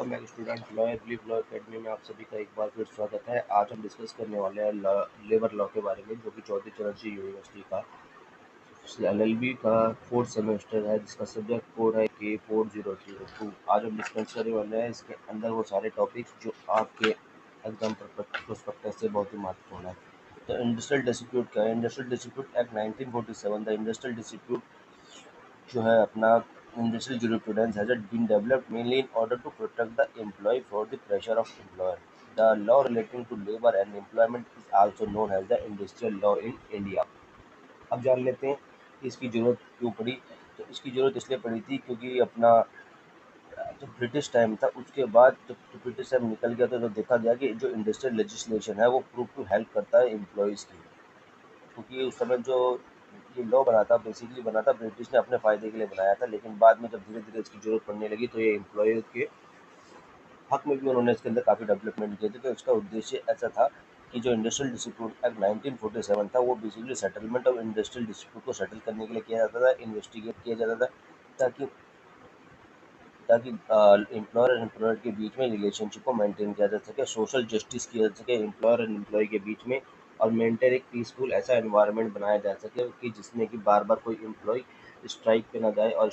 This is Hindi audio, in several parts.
Welcome back student lawyer believe law academy में आप सभी का एक बार फिर स्वागत है। आज हम डिस्कस करने वाले हैं लेबर लॉ के बारे में, जो कि चौधरी चरण सिंह यूनिवर्सिटी का LLB का 4th सेमेस्टर है, जिसका सब्जेक्ट कोड है K4002। आज हम डिस्कस करने वाले हैं इसके अंदर वो सारे टॉपिक्स जो आपके एग्जाम प्रोस्पेक्टस से बहुत ही महत्वपूर्ण है। तो इंडस्ट्रियल डिस्प्यूट क्या है? Industrial dispute act 1947, the industrial dispute जो है अपना industrial jurisprudence has been developed mainly in order to protect the employee from the pressure of employer. The law relating to labor and employment is also known as the industrial law in India. अब जान लेते हैं कि इसकी ज़रूरत क्यों पड़ी। तो इसकी ज़रूरत इसलिए पड़ी थी क्योंकि अपना जो ब्रिटिश टाइम था, उसके बाद जब ब्रिटिश टाइम निकल गया तो देखा गया कि जो इंडस्ट्रियल लेजिस्लेशन है वो प्रूव टू हेल्प करता है एम्प्लॉयज़ की। क्योंकि उस समय जो ये लॉ बना था, बेसिकली बना था ब्रिटिश ने अपने फ़ायदे के लिए बनाया था, लेकिन बाद में जब धीरे धीरे इसकी ज़रूरत पड़ने लगी तो ये एम्प्लॉय के हक में भी उन्होंने इसके अंदर काफ़ी डेवलपमेंट किए थे। तो इसका उद्देश्य ऐसा था कि जो इंडस्ट्रियल डिस्प्यूट एक्ट 1947 था, वो basically settlement of industrial dispute को सेटल करने के लिए किया जाता था, इन्वेस्टिगेट किया जाता था, ताकि ताकि एम्प्लॉयर और एम्प्लॉयर के बीच में रिलेशनशिप को मेंटेन किया जा सके, सोशल जस्टिस किया जा सके एम्प्लॉयर और एम्प्लॉय के बीच में, और मेंटेन एक पीसफुल ऐसा एनवायरनमेंट बनाया जा सके कि जिसमें कि बार बार कोई एम्प्लॉय स्ट्राइक पे ना जाए और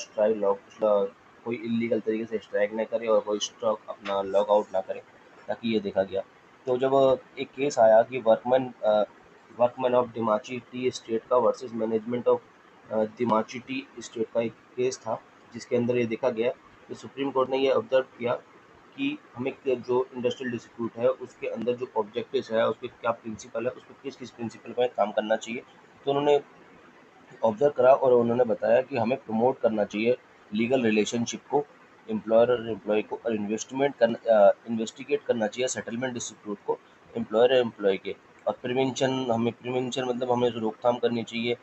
कोई इलीगल तरीके से स्ट्राइक ना करे और कोई स्ट्राइक अपना लॉग आउट ना करे, ताकि ये देखा गया। तो जब एक केस आया कि workman of Dimakuchi tea estate का versus management of Dimakuchi tea estate का एक केस था, जिसके अंदर ये देखा गया कि सुप्रीम कोर्ट ने ये ऑब्जर्व किया कि हमें जो इंडस्ट्रियल डिस्प्यूट है उसके अंदर जो ऑब्जेक्टिव्स है, उसके क्या प्रिंसिपल है, उसको किस किस प्रिंसिपल पर काम करना चाहिए। तो उन्होंने ऑब्जर्व करा और उन्होंने बताया कि हमें प्रमोट करना चाहिए लीगल रिलेशनशिप को, एम्प्लॉयर और एम्प्लॉय को, और इन्वेस्टिगेट करना चाहिए सेटलमेंट डिस्प्यूट को एम्प्लॉयर और एम्प्लॉय के। और प्रिवेंशन मतलब हमें रोकथाम करनी चाहिए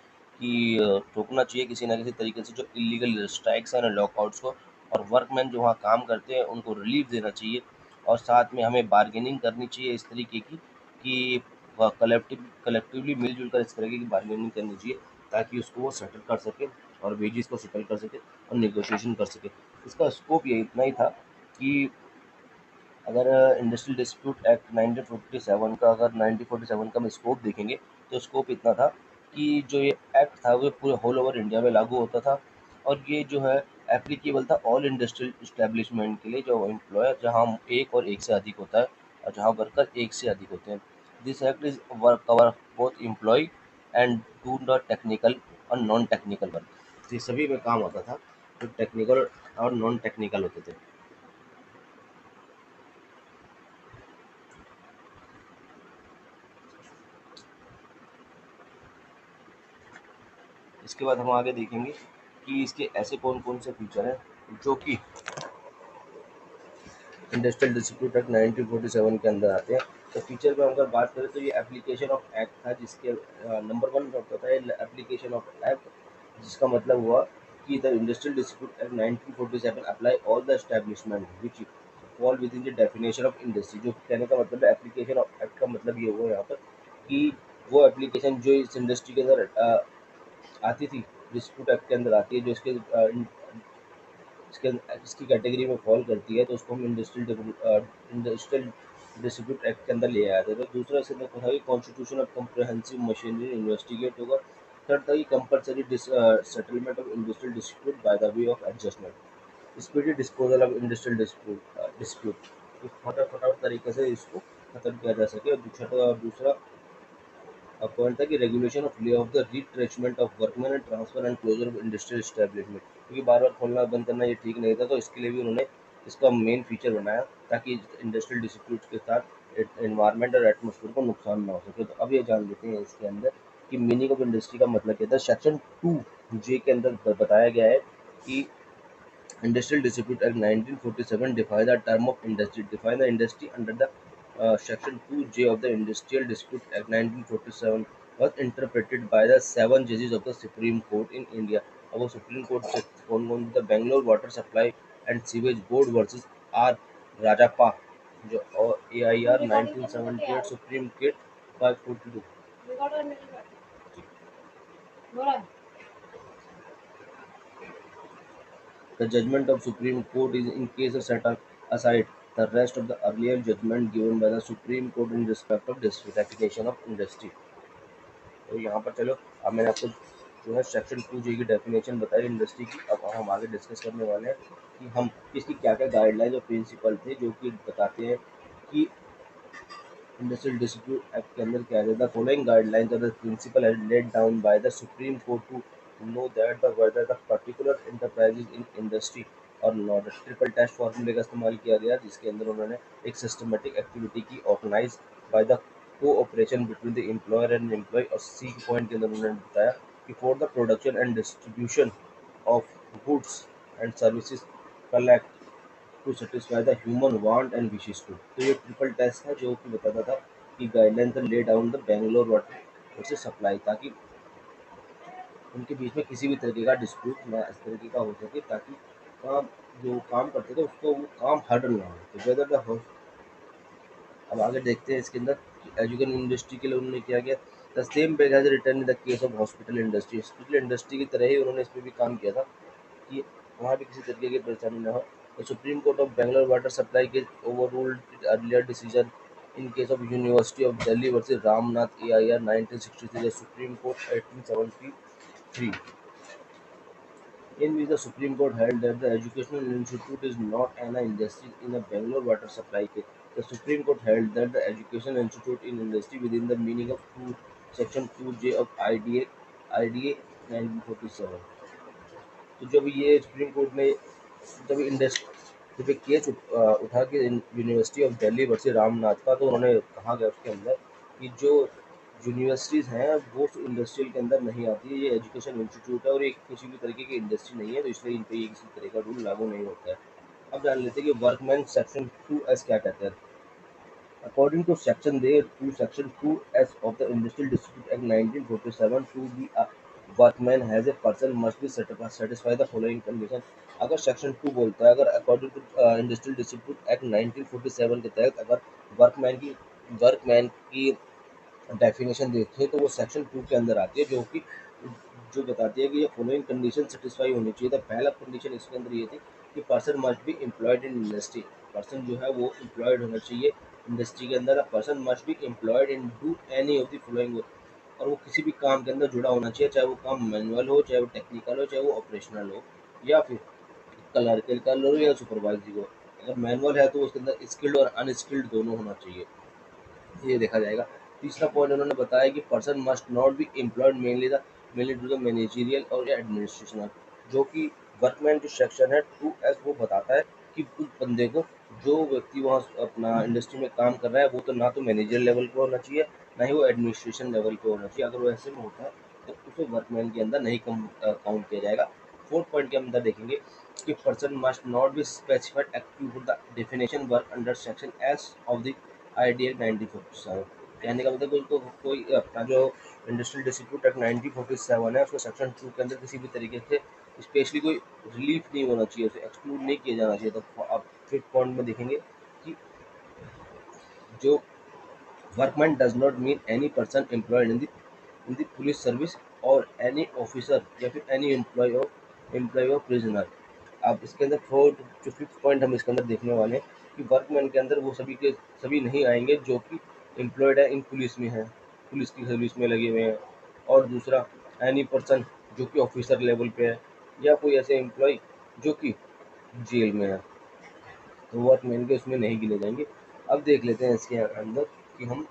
कि रोकना चाहिए किसी ना किसी तरीके से जो इलीगल स्ट्राइक्स हैं, लॉकआउट्स को, और वर्कमैन जो वहाँ काम करते हैं उनको रिलीफ देना चाहिए। और साथ में हमें बार्गेनिंग करनी चाहिए इस तरीके की कि कलेक्टिवली मिलजुल कर इस तरीके की बार्गेनिंग करनी चाहिए, ताकि उसको वो सेटल कर सके और वेजेस को सेटल कर सके और नेगोशिएशन कर सके। इसका स्कोप ये इतना ही था कि अगर इंडस्ट्रियल डिस्प्यूट एक्ट 1947 का, अगर 1947 का हम स्कोप देखेंगे तो स्कोप इतना था कि जो ये एक्ट था वो पूरे होल ओवर इंडिया में लागू होता था, और ये जो है एप्लीकेबल था ऑल इंडस्ट्रियल इस्टेब्लिशमेंट के लिए, जो एम्प्लॉयर जहाँ एक और एक से अधिक होता है और जहाँ वर्कर एक से अधिक होते हैं। This act is work cover both employ and do not technical और नॉन टेक्निकल वर्क। ये सभी में काम होता था, जो टेक्निकल और नॉन टेक्निकल होते थे। इसके बाद हम आगे देखेंगे कि इसके ऐसे कौन कौन से फीचर हैं जो कि इंडस्ट्रियल डिस्प्यूट एक्ट 1947 के अंदर आते हैं। तो फीचर में अगर बात करें तो ये एप्लीकेशन ऑफ एक्ट था, जिसके नंबर 1 होता है एप्लीकेशन ऑफ एक्ट, जिसका मतलब हुआ कि the industrial dispute act 1947 apply all the establishment which fall with in the definition of industry. जो कहने का मतलब है एप्लीकेशन ऑफ एक्ट का मतलब ये हुआ यहाँ पर कि वो एप्लीकेशन जो इस इंडस्ट्री के अंदर आती थी, डिस्प्यूट एक्ट के अंदर आती है, जो इसकी कैटेगरी में फॉल करती है, तो उसको हम इंडस्ट्रियल डिस्प्यूट एक्ट के अंदर ले आए थे। तो दूसरा इसके अंदर था कि constitution of comprehensive machinery investigate होगा। थर्ड था कि compulsory settlement of industrial dispute by the way of adjustment, speedy disposal of industrial dispute, फटाफट तरीके से इसको खत्म किया जा सके। और दूसरा पॉइंट था कि regulation of lay off the retrenchment of workman and transfer and closure of industrial establishment, क्योंकि बार बार खोलना बंद करना ये ठीक नहीं था, तो इसके लिए भी उन्होंने इसका मेन फीचर बनाया ताकि इंडस्ट्रियल डिस्प्यूट के साथ एनवायरनमेंट और एटमोसफियर को नुकसान ना हो सके। तो अब ये जान लेते हैं इसके अंदर कि मीनिंग ऑफ इंडस्ट्री का मतलब क्या था। सेक्शन 2J के अंदर बताया गया है कि Industrial Dispute Act 1947 define the term of industry. Define the industry under the Section 2J of the Industrial Dispute Act 1947 was interpreted by the 7 judges of the Supreme Court in India. अब वो सुप्रीम कोर्ट से कौन the Bangalore water supply and sewage board versus R Rajappa, जो AIR 1978 supreme court 542। The judgment of Supreme Court is in case of certain aside the rest of the earlier judgment given by the Supreme Court in respect of definition of industry। तो यहाँ पर चलो, अब मैंने आपको जो है सेक्शन 2J की डेफिनेशन बताई इंडस्ट्री की। अब हम आगे डिस्कस करने वाले हैं कि हम इसकी क्या क्या गाइडलाइंस और प्रिंसिपल थे जो कि बताते हैं कि इंडस्ट्रियल डिस्प्यूट एक्ट के अंदर क्या है। द फॉलोइंग गाइडलाइंस और the principle as laid down by the Supreme Court to know that the whether the particular enterprises in industry और नॉट। ट्रिपल टेस्ट फार्मूले का इस्तेमाल किया गया जिसके अंदर उन्होंने एक सिस्टमेटिक एक्टिविटी की organise by the cooperation between the employer and employ. और सी पॉइंट के अंदर उन्होंने बताया कि for the production and distribution of goods and services collect to satisfy the human want and wishes to. तो ये ट्रिपल टेस्ट है जो कि बताता था कि गाइडलाइन का lay down the Bangalore water से सप्लाई, ताकि उनके बीच में किसी भी तरीके का डिस्प्यूट ना इस तरीके का हो सके, ताकि काम जो काम करते थे उसको वो काम हर्डल ना हो। तो वेदर द, अब आगे देखते हैं इसके अंदर एजुकेशन इंडस्ट्री के लिए उन्होंने क्या किया। The same bag has return in the case of hospital industry. Hospital industry की तरह ही उन्होंने इसमें भी काम किया था कि वहाँ भी किसी तरीके की परेशानी न हो। The Supreme Court of Bangalore Water Supply case overruled its earlier decision in case of University of Delhi versus Ramnath AIR 1963, the Supreme Court 1873, in which the Supreme Court held that the educational institute is not an industry in a Bangalore water supply case. The Supreme Court held that the educational institute in industry within the meaning of section 2J of IDA 1947। तो जब ये सुप्रीम कोर्ट ने जब जब एक केस उठा के university of Delhi versus Ramnath का, तो उन्होंने कहा गया उसके अंदर कि जो यूनिवर्सिटीज़ हैं वो इंडस्ट्रियल के अंदर नहीं आती है, ये एजुकेशन इंस्टीट्यूट है और ये किसी भी तरीके की इंडस्ट्री नहीं है, तो इसलिए इन पर ये किसी तरह का रूल लागू नहीं होता है। अब जान लेते हैं कि वर्कमैन सेक्शन 2S क्या कहते हैं। According to Section there to Section 2S of the Industrial Dispute Act 1947, to be a workman has a person must be satisfy the following condition। अगर सेक्शन 2 बोलता है, अगर according to industrial dispute act 1947 के तहत अगर वर्कमैन की डेफिनेशन देखें तो वो सेक्शन 2 के अंदर आती है, जो बताती है कि ये फॉलोइंग कंडीशन सेटिस्फाई होनी चाहिए। तो पहला कंडीशन इसके अंदर ये थी कि person must B employed in industry. Person जो है वो एम्प्लॉयड होना चाहिए इंडस्ट्री के अंदर। Person must B employed in do any of the following, और वो किसी भी काम के अंदर जुड़ा होना चाहिए, चाहे वो काम मैनुअल हो, चाहे वो टेक्निकल हो, चाहे वो ऑपरेशनल हो, या फिर क्लर्कल हो या सुपरवाइजरी हो। अगर मैनुअल है तो उसके अंदर स्किल्ड और अनस्किल्ड दोनों होना चाहिए, ये देखा जाएगा। तीसरा पॉइंट उन्होंने बताया कि person must not be employed mainly to the managerial और एडमिनिस्ट्रेशनल। जो कि वर्कमैन जो सेक्शन है 2S वो बताता है कि उस बंदे को, जो व्यक्ति वहाँ अपना इंडस्ट्री में काम कर रहा है, वो तो ना तो मैनेजर लेवल पे होना चाहिए, ना ही वो एडमिनिस्ट्रेशन लेवल पे होना चाहिए। अगर वो ऐसे में होता है तो उसे वर्कमैन के अंदर नहीं काउंट किया जाएगा। फोर्थ पॉइंट के अंदर देखेंगे कि person must not be specified active the definition work under section S of the IDA 1947। कहने का मतलब उसको कोई अपना जो इंडस्ट्रियल डिस्प्यूट एक्ट 1947 है उसको सेक्शन 2 के अंदर किसी भी तरीके से स्पेशली कोई रिलीफ नहीं होना चाहिए, उसे एक्सक्लूड नहीं किया जाना चाहिए। तो आप फिफ्थ पॉइंट में देखेंगे कि जो workman does not mean any person employed in the police service और एनी ऑफिसर या फिर एनी एम्प्लॉय ऑफ प्रिजनर। अब इसके अंदर फोर्थ जो फिफ्थ पॉइंट हम इसके अंदर देखने वाले हैं कि वर्कमैन के अंदर वो सभी के सभी नहीं आएंगे जो कि एम्प्लॉयड है इन पुलिस में है, पुलिस की सर्विस में लगे हुए हैं। और दूसरा एनी पर्सन जो कि ऑफिसर लेवल पे है, या कोई ऐसे एम्प्लॉय जो कि जेल में है, तो वर्कमैन के उसमें नहीं गिने जाएंगे। अब देख लेते हैं इसके अंदर कि हम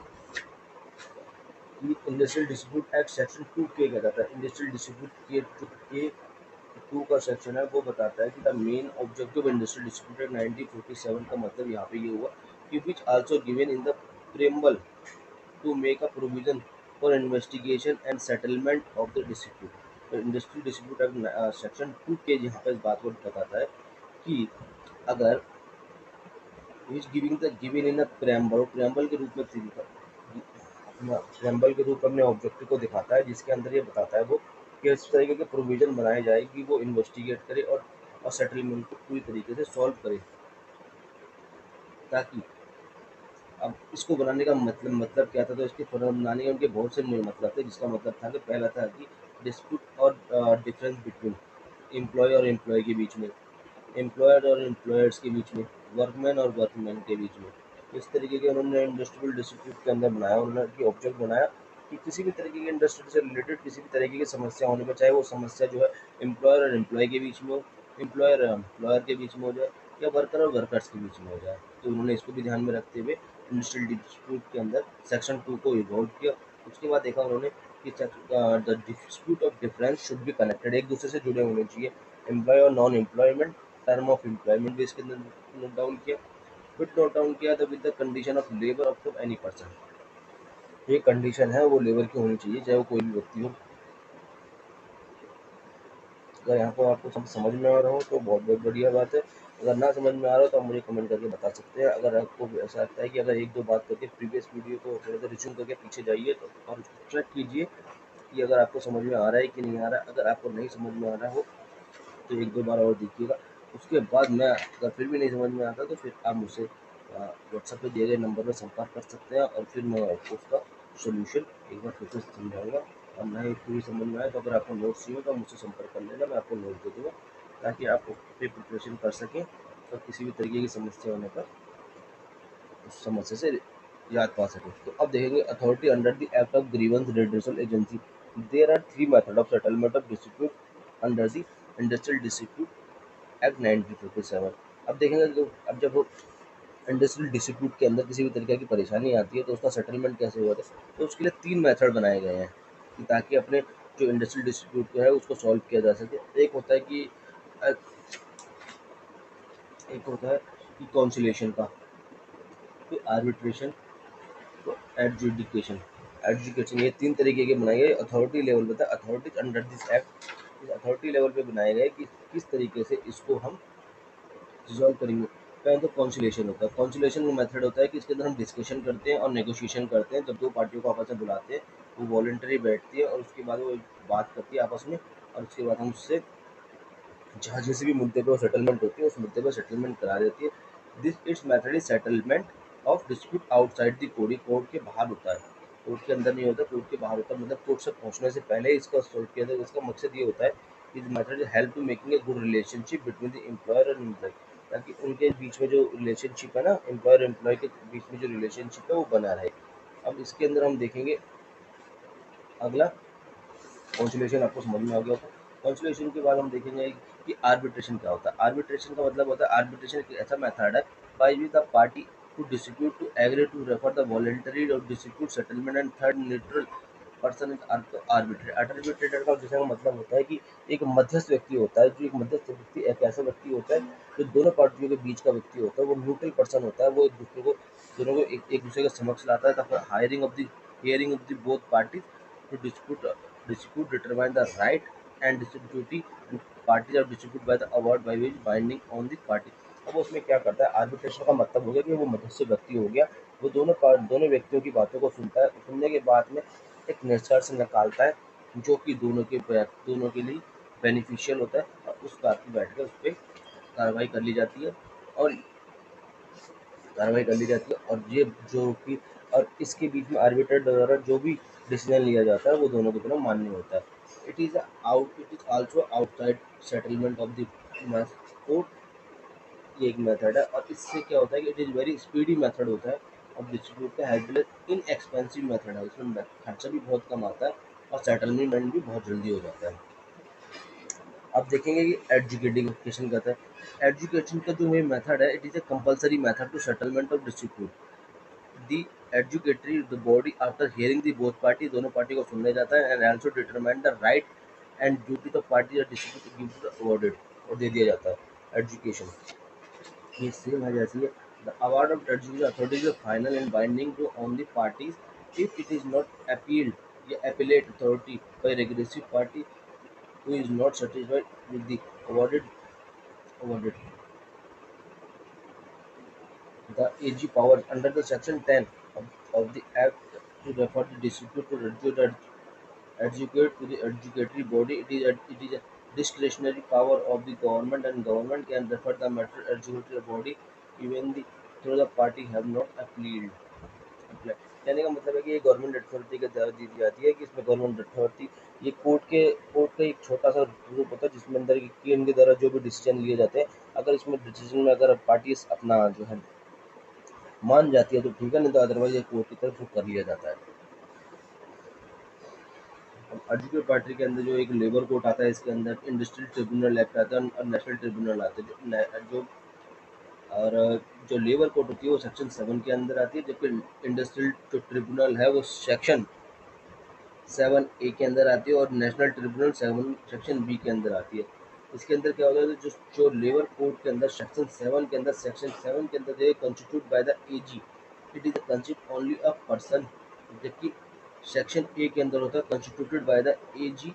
इंडस्ट्रियल डिस्प्यूट एक्ट सेक्शन 2 के क्या कहता है। इंडस्ट्रियल डिस्प्यूट के 2 का सेक्शन है वो बताता है कि the main objective industrial dispute act 1947 का मतलब यहाँ पे ये हुआ कि which also given in the preamble to make a provision for investigation and settlement of the dispute. तो इंडस्ट्रियल डिस्प्यूट एक्ट सेक्शन 2 के यहाँ पे इस बात को बताता है कि अगर is giving the given in a preamble के रूप में प्रेम्बल के रूप में अपने ऑब्जेक्टिव को दिखाता है, जिसके अंदर ये बताता है वो कि इस तरीके के प्रोविजन बनाए जाए कि वो इन्वेस्टिगेट करे और सेटलमेंट को पूरी तरीके से सॉल्व करे। ताकि अब इसको बनाने का मतलब क्या था, तो इसके बनाने के उनके बहुत से मतलब थे, जिसका मतलब था कि पहला था कि डिस्प्यूट और डिफरेंस बिटवीन एम्प्लॉय और एम्प्लॉय के बीच में, एम्प्लॉयर और एम्प्लॉयर्स के बीच में, वर्कमैन और वर्कमैन के बीच में। इस तरीके के उन्होंने इंडस्ट्रियल डिस्प्यूट के अंदर बनाया, उन्होंने ऑब्जेक्ट बनाया कि किसी भी तरीके की इंडस्ट्री से रिलेटेड किसी भी तरीके की समस्या होने पर, चाहे वो समस्या जो है एम्प्लॉयर और एम्प्लॉय के बीच में हो, एम्प्लॉयर और एम्प्लॉयर के बीच में हो जाए, या वर्कर और वर्कर्स के बीच में हो जाए। तो उन्होंने इसको भी ध्यान में रखते हुए इंडस्ट्रियल डिस्प्यूट के अंदर सेक्शन 2 को इवॉल्व किया। उसके बाद देखा उन्होंने कि the dispute of difference should be connected, एक दूसरे से जुड़े होने चाहिए। एम्प्लॉय और non employment term of employment भी इसके अंदर नोट डाउन किया। फिर नोट डाउन किया था with the condition of labour of any person, ये कंडीशन है वो लेबर की होनी चाहिए, चाहे वो कोई भी व्यक्ति हो। अगर यहाँ पर आपको समझ में आ रहा हो तो बहुत बहुत बढ़िया बात है। अगर ना समझ में आ रहा हो तो आप मुझे कमेंट करके बता सकते हैं। अगर आपको ऐसा लगता है कि अगर एक दो बात करके प्रीवियस वीडियो को थोड़ा सा रिज्यूम करके पीछे जाइए तो और उसको चेक कीजिए कि अगर आपको समझ में आ रहा है कि नहीं आ रहा है। अगर आपको नहीं समझ में आ रहा हो तो एक दो बार और देखिएगा। उसके बाद मैं अगर फिर भी नहीं समझ में आता तो फिर आप मुझसे व्हाट्सएप पे दिए गए नंबर पर संपर्क कर सकते हैं, और फिर मैं आपको उसका सोल्यूशन एक बार फिर से समझाऊँगा। और नहीं पूरी समझ में आए तो अगर आपको नोट्स चाहिए तो मुझसे संपर्क कर लेना, मैं आपको नोट दे दूँगा ताकि आप प्रिपरेशन कर सकें, तो किसी भी तरीके की समस्या होने पर उस समस्या से याद पा सकें। तो अब देखेंगे authority under the act of grievance redressal agency. There are 3 method of settlement of dispute under the industrial dispute act 1957। अब देखेंगे तो अब जब इंडस्ट्रियल डिस्प्यूट के अंदर किसी भी तरीके की परेशानी आती है तो उसका सेटलमेंट कैसे होता है, तो उसके लिए 3 मेथड बनाए गए हैं कि ताकि अपने जो इंडस्ट्रियल डिस्प्यूट है उसको सॉल्व किया जा सके। एक होता है कि अ, एक होता है कि कॉन्सिलेशन का, फिर आर्बिट्रेशन, तो एडजुडिकेशन। एडजुडिकेशन ये 3 तरीके के बनाए गए अथॉरिटी लेवल पे था। अथॉरिटी अंडर दिस एक्ट, इस अथॉरिटी लेवल पे बनाए गए कि किस तरीके से इसको हम रिजॉल्व करेंगे। पहले तो कॉन्सिलेशन होता है। कॉन्सिलेशन का मेथड होता है कि इसके अंदर हम डिस्कशन करते हैं और नेगोशिएशन करते हैं। जब दो पार्टियों को आपस में बुलाते हैं वो वॉलेंटरी बैठती है और उसके बाद वो बात करती है आपस में, और उसके बाद हम उससे जहाँ जिस भी मुद्दे पे वो सेटलमेंट होती है उस मुद्दे पर सेटलमेंट करा देती है। This it's method is settlement of dispute outside the court, court के बाहर होता है, कोर्ट के अंदर नहीं होता, कोर्ट के बाहर होता है। मतलब कोर्ट से पहुंचने से पहले इसका सॉल्व किया जाए। इसका मकसद ये होता है कि method help to making a good relationship between the employer and employ, ताकि उनके बीच में जो रिलेशनशिप है ना, एम्प्लॉयर एम्प्लॉय के बीच में जो रिलेशनशिप है वो बना रहे। अब इसके अंदर हम देखेंगे अगला कॉन्सुलेशन, आपको समझ में आ गया होगा। कॉन्सुलेशन के बाद हम देखेंगे कि आर्बिट्रेशन क्या होता है। आर्बिट्रेशन का मतलब होता है आर्बिट्रेशन एक ऐसा मेथड है by which the party to dispute to agree to refer the voluntary और dispute settlement and third neutral person is arbitrator. Arbitrator का दूसरा मतलब होता है कि एक मध्यस्थ व्यक्ति होता है। जो एक मध्यस्थ व्यक्ति एक ऐसा व्यक्ति होता है जो दोनों पार्टियों के बीच का व्यक्ति होता है, वो न्यूट्रल पर्सन होता है। वो एक दूसरे को दोनों को एक दूसरे के समक्ष लाता है ताकि hearing of the both parties to dispute determine the right and duty parties are dispute by the award by which binding on the party। अब उसमें क्या करता है, आर्बिट्रेशन का मतलब हो गया कि वो मध्यस्थ व्यक्ति हो गया। वो दोनों व्यक्तियों की बातों को सुनता है, सुनने के बाद में एक निष्कर्ष निकालता है जो कि दोनों के लिए बेनिफिशियल होता है, और उस बात पर बैठ कर उस पर और कार्रवाई कर ली जाती है। और ये जो कि और इसके बीच में आर्बिट्रेटर द्वारा जो भी डिसीजन लिया जाता है वो दोनों की तरफ मान्य होता है। It is also outside settlement of the court, ये एक मेथड है। और इससे क्या होता है कि it is very speedy method होता है और डिस्ट्रीब्यूट का हेल्पलेस इनएक्सपेंसिव मेथड है। इसमें खर्चा भी बहुत कम आता है और सेटलमेंट भी बहुत जल्दी हो जाता है। अब देखेंगे कि एडजुकेशन कहता है। एडजुकेशन का जो ये मेथड है, it is a compulsory method to settlement of dispute. The adjudicatory the body after hearing the both party, दोनों पार्टी को सुनने जाता है, and also determine the right and duty of party dispute give awarded, और दे दिया जाता है एजुकेशन। ये सेम है जैसे ये the award of education authority is final and binding to on the parties if it is not appealed या appellate authority by regressive party who is not satisfied with the awarded the AG powers under the section 10 of the act to refer the dispute to adjudicate to the adjudicatory body. It is a discretionary power of the government, and government can refer the matter adjudicatory body even the though the party have not appealed. कहने का मतलब है कि ये गवर्नमेंट अथॉरिटी के द्वारा दी जाती है, कि इसमें गवर्नमेंट अथॉरिटी ये कोर्ट का एक छोटा सा ग्रुप होता है जिसमें अंदर कि इनके द्वारा जो भी डिसीजन लिए जाते हैं, अगर इसमें डिसीजन में अगर पार्टीज अपना जो है मान जाती है तो ठीक है, नहीं तो अदरवाइज ये कोर्ट की तरफ से कर लिया जाता है। अब एडजुकेट पार्टी के अंदर जो एक लेबर कोर्ट आता है, इसके अंदर इंडस्ट्रियल ट्रिब्यूनल एक्ट आता है और नेशनल ट्रिब्यूनल आते हैं जो और जो लेबर कोर्ट होती है वो सेक्शन 7 के अंदर आती है, जबकि इंडस्ट्रियल जो ट्रिब्यूनल है वो सेक्शन 7A के अंदर आती है और नेशनल ट्रिब्यूनल 7 सेक्शन बी के अंदर आती है। इसके अंदर क्या होता है, जो जो लेबर कोर्ट के अंदर सेक्शन 7 के अंदर जो constitute by the AG, it is consist only a person, जबकि सेक्शन ए के अंदर होता है constituted by the AG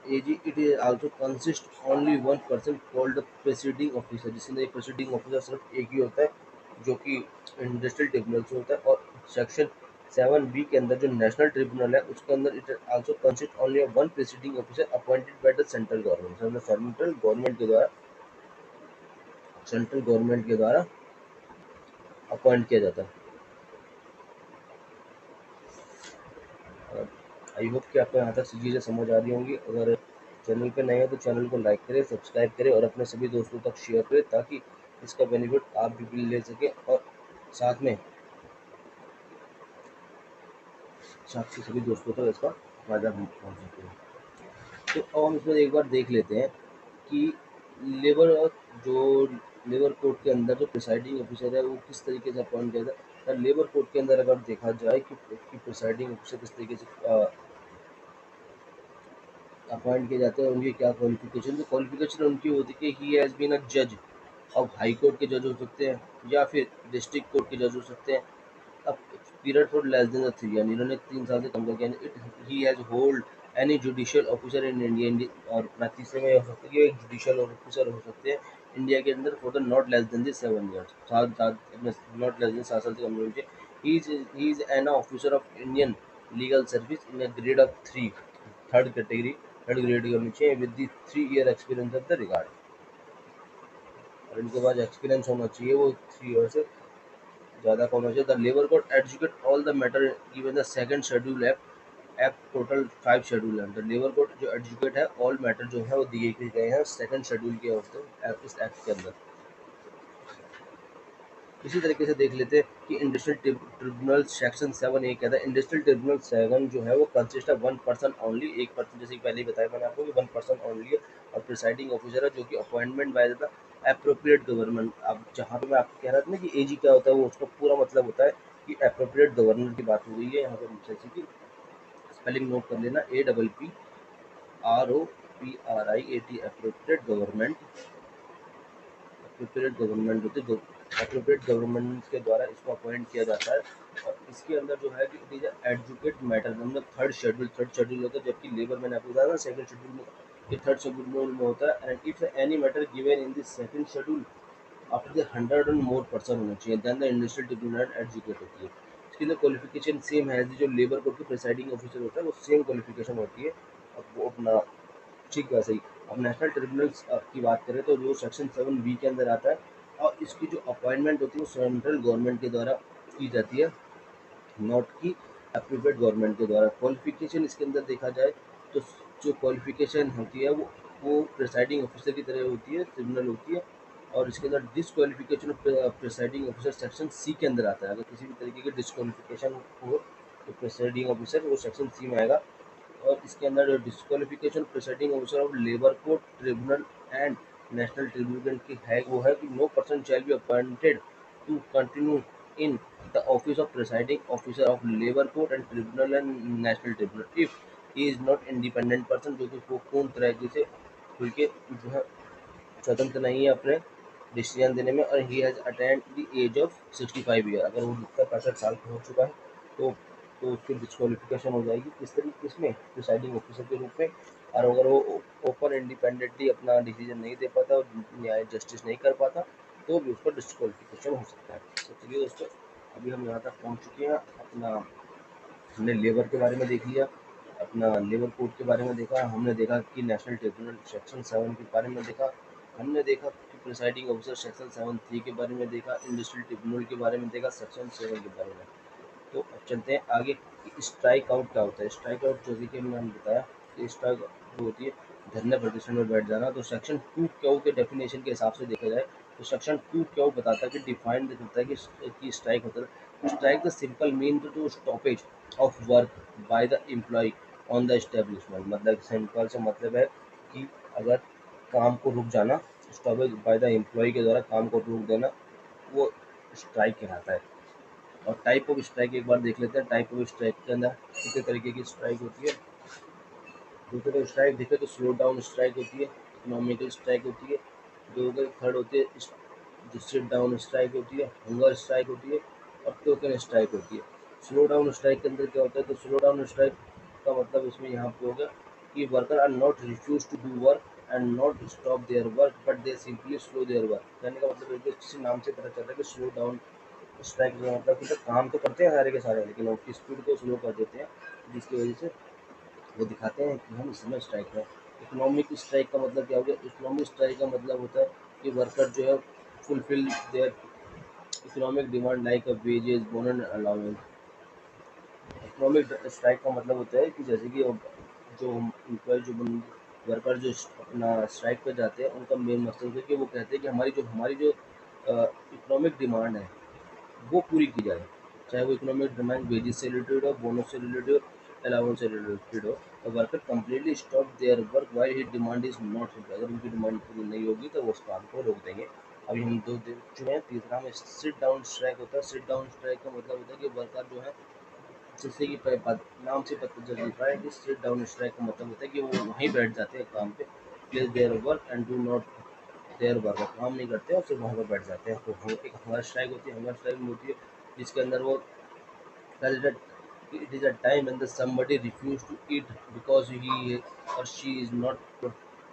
it is also consist only one person called the presiding officer, जिसके अंदर एक presiding officer सिर्फ एक ही होता है जो कि इंडस्ट्रियल ट्रिब्यूनल से होता है। और सेक्शन 7B के अंदर जो नेशनल ट्रिब्यूनल है उसके अंदर it also consist only one presiding officer appointed by the central government के द्वारा अपॉइंट किया जाता है। आई होप कि आपको यहाँ तक चीज़ें समझ आ रही होंगी। अगर चैनल पे नए हो तो चैनल को लाइक करें, सब्सक्राइब करें और अपने सभी दोस्तों तक शेयर करें ताकि इसका बेनिफिट आप भी ले सकें और साथ में साथ के सभी दोस्तों तक इसका फायदा भी पहुँच सके। तो अब हम इसमें एक बार देख लेते हैं कि लेबर जो लेबर कोर्ट के अंदर जो प्रिसाइडिंग ऑफिसर है वो किस तरीके से अपॉइंट किया जाता है। लेबर कोर्ट के अंदर अगर देखा जाए कि प्रिसाइडिंग ऑफिसर किस तरीके से अपॉइंट किए जाते हैं, उनकी क्या क्वालिफिकेशन, तो क्वालिफिकेशन उनकी होती है कि ही हैज़ बीन अ जज। अब हाई कोर्ट के जज हो सकते हैं या फिर डिस्ट्रिक्ट कोर्ट के जज हो सकते हैं। अब पीरियड फॉर लेस देन 3 यानी इन्होंने 3 साल से कम का किया। It he has hold any judicial officer in India, और तीसरे में हो सकता है कि एक जुडिशियल ऑफिसर हो सकते हैं इंडिया के अंदर for the not less than 7 years, not less than 7 साल से कम होनी चाहिए। He is an officer of Indian legal service in a grade of 3, third grade की होनी चाहिए with the 3 year experience of the regard, और इनके पास एक्सपीरियंस होना चाहिए वो 3 ईयर से ज़्यादा का होना चाहिए। The labour code adjudicate all the matter given the second schedule act total 5 schedule है। द लेबर कोड जो एडजुकेट है ऑल मैटर जो है वो दिए गए हैं सेकंड शेड्यूल के इस एक्ट के अंदर। इसी तरीके से देख लेते हैं कि इंडस्ट्रियल ट्रिब्यूनल सेक्शन 7A कहता है इंडस्ट्रियल ट्रिब्यूनल 7 जो है वो consist of one person only, एक पर्सन, जैसे पहले ही बताया मैंने आपको कि वन पर्सन ओनली है और प्रिसाइडिंग ऑफिसर है जो कि appointment by the appropriate government. अब जहाँ पे मैं आपको कह रहा था ना कि एजी क्या होता है, वो उसका पूरा मतलब होता है कि एप्रोप्रिएट गवर्नर की बात हो रही है यहाँ पर, जैसे कि स्पेलिंग नोट कर लेना, APPROPRIAT appropriate government. Appropriate government होती है, एप्रोप्रिएट गवर्नमेंट के द्वारा इसको अपॉइंट किया जाता है। और इसके अंदर जो है कि इट इज एडजुकेट मैटर, मतलब थर्ड शेड्यूल होता है, जबकि लेबर मैंने आपको बताया ना सेकंड शेड्यूल में, ये थर्ड शेड्यूल में होता है। And if any matter given in this second schedule after the 100 and more person होना चाहिए देन द इंडस्ट्रियल ट्रिब्यूनल एडजुकेट होती है। इसके अंदर क्वालिफिकेशन सेम है, जो लेबर कोर्ट के प्रिसाइडिंग ऑफिसर होता है वो सेम क्वालिफिकेशन होती है। अब वो अपना ठीक है सही। अब नेशनल ट्रिब्यूनल्स की बात करें तो जो सेक्शन 7B के अंदर आता है और इसकी जो अपॉइंटमेंट होती है वो सेंट्रल गवर्नमेंट के द्वारा की जाती है, नॉट की एप्रोप्रिएट गवर्नमेंट के द्वारा। क्वालिफिकेशन इसके अंदर देखा जाए तो जो क्वालिफिकेशन होती है वो प्रिसाइडिंग ऑफिसर की तरह होती है, ट्रिब्यूनल होती है। और इसके अंदर disqualification of presiding officer section C के अंदर आता है। अगर किसी भी तरीके की डिसक्वालिफिकेशन हो तो प्रिसाइडिंग ऑफिसर वो सेक्शन सी में आएगा। और इसके अंदर disqualification presiding officer of labour court tribunal and national tribunal की है वो है कि no person shall be appointed to continue in the office of presiding officer of labour court and tribunal and national tribunal if he is not independent person, जो कि वो पूर्ण तरीके से खुल के जो है स्वतंत्र नहीं है अपने डिसीजन देने में, और he has attend the age of 65 year. अगर वो जितना 65 साल का हो चुका है तो उसकी डिस्क्वालिफिकेशन हो जाएगी किस तरीके इसमें प्रिसाइडिंग ऑफिसर के रूप में। और अगर वो ओपन इंडिपेंडेंटली अपना डिसीजन नहीं दे पाता और न्याय जस्टिस नहीं कर पाता तो भी उसका डिस्क्वालिफिकेशन हो सकता है। तो चलिए दोस्तों, अभी हम यहाँ तक पहुँच चुके हैं। अपना हमने लेबर के बारे में देख लिया, अपना लेबर कोड के बारे में देखा, हमने देखा कि नेशनल ट्रिब्यूनल सेक्शन 7 के बारे में देखा, हमने देखा कि प्रिसाइडिंग ऑफिसर सेक्शन 7(3) के बारे में देखा, इंडस्ट्रियल ट्रिब्यूनल के बारे में देखा, सेक्शन 7 के बारे में। तो अब चलते हैं आगे कि स्ट्राइक आउट क्या होता है। स्ट्राइक आउट जैसे कि हमने बताया कि स्ट्राइक जो होती है धरना प्रदर्शन में बैठ जाना। तो सेक्शन 2 क्यू के डेफिनेशन के हिसाब से देखा जाए तो सेक्शन 2 क्यू बताता है कि डिफाइन होता है कि स्ट्राइक होता है strike the simple mean to stoppage of work by the employ on the establishment. मतलब सिंपल से मतलब है कि अगर काम को रुक जाना, स्टॉपेज बाय द एम्प्लॉय के द्वारा काम को रोक देना, वो स्ट्राइक कहलाता है। और टाइप ऑफ स्ट्राइक एक बार देख लेते हैं। टाइप ऑफ स्ट्राइक के अंदर कितने तरीके की स्ट्राइक होती है। दूसरे स्ट्राइक देखें तो स्लो डाउन स्ट्राइक होती है, इकोनॉमिकल स्ट्राइक होती है, जो थर्ड होती है जो सिट डाउन स्ट्राइक होती है, हंगर स्ट्राइक होती है और टोकन स्ट्राइक होती है। स्लो डाउन स्ट्राइक के अंदर क्या होता है, तो स्लो डाउन स्ट्राइक का मतलब इसमें यहाँ पे होगा कि worker are not refuse to do work and not stop their work but they simply slow their work. कहने का मतलब है किसी नाम से पता चलता है कि स्लो डाउन स्ट्राइक का मतलब कि तो काम तो करते हैं सारे के सारे, लेकिन वो स्पीड को स्लो कर देते हैं, जिसकी वजह से वो दिखाते हैं कि हम इस समय स्ट्राइक है। इकोनॉमिक स्ट्राइक का मतलब क्या हो गया। इकोनॉमिक स्ट्राइक का मतलब होता है कि वर्कर जो है fulfil their economic demand like wages bonus allowance. Economic strike का मतलब होता है कि जैसे कि जो एम्प्लॉय जो वर्कर जो अपना स्ट्राइक पर जाते हैं, उनका मेन मकसद है कि वो कहते हैं कि हमारी जो इकोनॉमिक डिमांड है वो पूरी की जाए। चाहे वो इकोनॉमिक डिमांड वेजेस से रिलेटेड हो, बोनस से रिलेटेड हो, अलाउंस से रिलेटेड हो। तो worker completely stop their work while his demand is not hit. अगर उनकी डिमांड पूरी नहीं होगी तो वो उस काम को रोक देंगे। अभी हम दो देख चुके हैं। तीसरा में सिट डाउन स्ट्राइक होता है। सिट डाउन स्ट्राइक का मतलब होता है कि वर्कर जो है, जैसे कि नाम से पता चल रहा है कि सिट डाउन स्ट्राइक का मतलब होता है कि वो वहीं बैठ जाते हैं काम पे, place their work and do not their work, काम नहीं करते और सिर्फ वहाँ पर बैठ जाते हैं। तो एक हंगर स्ट्राइक होती है। हंगर स्ट्राइक होती है जिसके अंदर वो it is a time when the somebody refuse to eat because he or she is not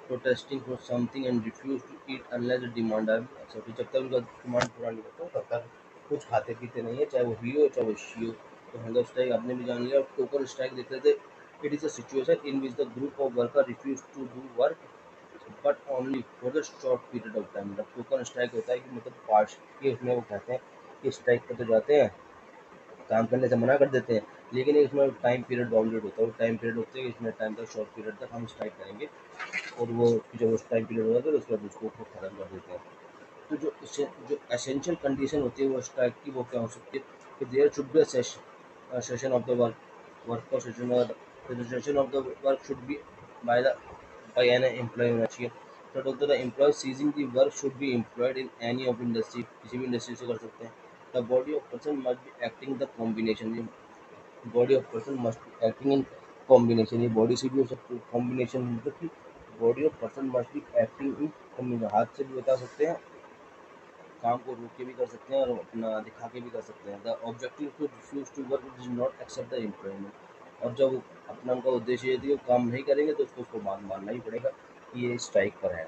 protesting for something and refuse to eat unless the demand are so जब तक उनका डिमांड पूरा नहीं होता तब तक कुछ खाते पीते नहीं है, चाहे वो ही हो चाहे वो शी हो। तो हंगर स्ट्राइक आपने भी जान लिया। टोकन स्ट्राइक देख रहे थे। It is a situation in which the group of worker refuse to do work but only for the short period of time. मतलब टोकन स्ट्राइक होता है कि मतलब पार्ट के उसमें वो कहते हैं कि स्ट्राइक पर तो जाते हैं, काम करने से मना कर देते हैं, लेकिन इसमें टाइम पीरियड बाउंडेड होता है। वो टाइम पीरियड होते हैं इसमें टाइम तक, शॉर्ट पीरियड तक हम स्ट्राइक करेंगे और वो जब उस टाइम पीरियड हो जाता है तो उसके बाद उसको खत्म कर देते हैं। तो जो एसेंशियल कंडीशन होती है वो स्ट्राइक की, वो क्या हो सकती है कि there should be session of the work और session of the work should be by the by an employ होना चाहिए। तो doctor the employ seizing the work should be employed in any of industry, किसी भी इंडस्ट्री से कर सकते हैं। The body of person must be acting the combination, body of person must be acting in combination. ये बॉडी से भी हो सकती है कॉम्बिनेशन, मतलब कि body of person must be acting in combination. हाथ से भी बता सकते हैं, काम को रोक के भी कर सकते हैं और अपना दिखा के भी कर सकते हैं। The objective to refuse to work is not accept the employment. और जब अपना उनका उद्देश्य यदि वो काम नहीं करेंगे तो उसको बात मानना ही पड़ेगा कि ये स्ट्राइक पर है।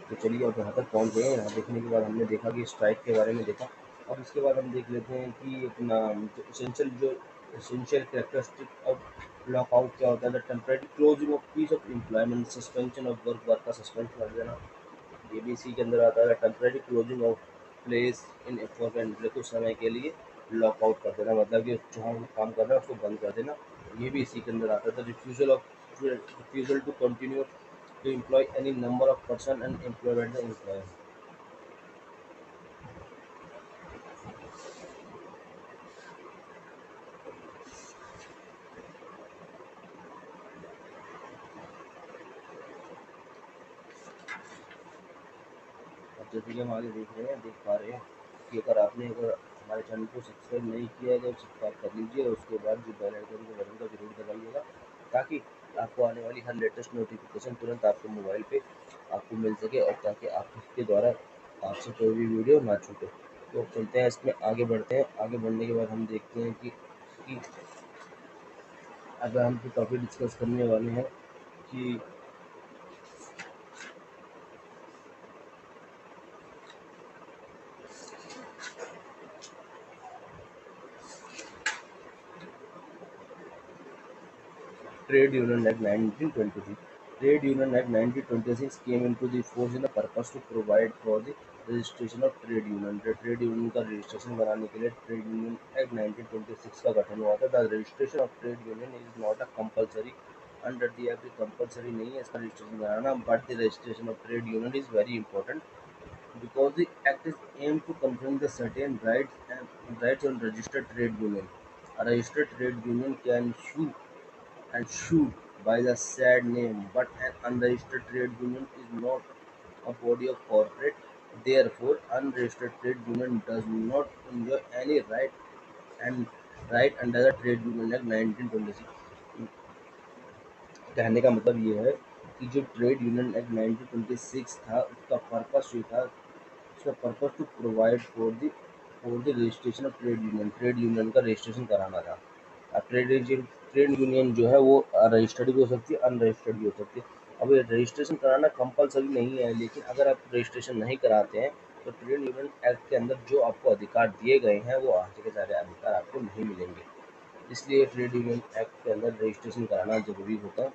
तो चलिए अब यहाँ तक पहुँच गए। यहाँ देखने के बाद हमने देखा कि स्ट्राइक के बारे में देखा। अब इसके बाद हम देख लेते हैं कि अपना जो एसेंशियल कैरेक्टरिस्टिक ऑफ लॉकआउट क्या होता है। The temporary closing of peace of employment, suspension of work का सस्पेंड कर देना, ये भी इसी के अंदर आता है। Temporary closing of place in employment, कुछ समय के लिए लॉकआउट कर देना, मतलब कि जहाँ वो काम कर रहा है उसको बंद कर देना, ये भी इसी के अंदर आता है। The refusal to continue to employ any number of person and employment the employer। अब जैसे कि हम आगे देख रहे हैं, देख पा रहे हैं कि अगर हमारे चैनल को सब्सक्राइब नहीं किया है तो सब्सक्राइब कर लीजिए और उसके बाद जो बेल आइकन के बटन का जरूर दबाइएगा, ताकि आपको आने वाली हर लेटेस्ट नोटिफिकेशन तुरंत आपके मोबाइल पे आपको मिल सके और ताकि आपके द्वारा आपसे कोई भी वीडियो ना छूटे। तो चलते हैं इसमें आगे बढ़ते हैं। आगे बढ़ने के बाद हम देखते हैं कि अगर हम जो टॉपिक डिस्कस करने वाले हैं कि trade union act 1923। Trade Union Act 1926 came into the force in the purpose to provide for the registration of trade union. The trade union का registration बनाने के लिए Trade Union Act 1926 का गठन हुआ था. The registration of trade union is not a compulsory under the act. Compulsory नहीं है इसका registration कराना, but the registration of trade union is very important because the act is aimed to confirm the certain rights on registered trade union. A registered trade union can sue and sued by the said name, but an unregistered trade union is not a body of corporate. Therefore, unregistered trade union does not enjoy any and right under the Trade Union Act 1926. कहने का मतलब ये है कि जो ट्रेड यूनियन एक्ट 1926 था उसका पर्पस ये था, उसका purpose to provide for the registration of trade union का रजिस्ट्रेशन कराना था. अब ट्रेड यूनियन जो है वो रजिस्टर्ड भी हो सकती है, अनरजिस्टर्ड भी हो सकती है. अब ये रजिस्ट्रेशन कराना कंपलसरी नहीं है, लेकिन अगर आप रजिस्ट्रेशन नहीं कराते हैं तो ट्रेड यूनियन एक्ट के अंदर जो आपको अधिकार दिए गए हैं वो आगे के सारे अधिकार आपको नहीं मिलेंगे. इसलिए ट्रेड यूनियन एक्ट के अंदर रजिस्ट्रेशन कराना जरूरी होता है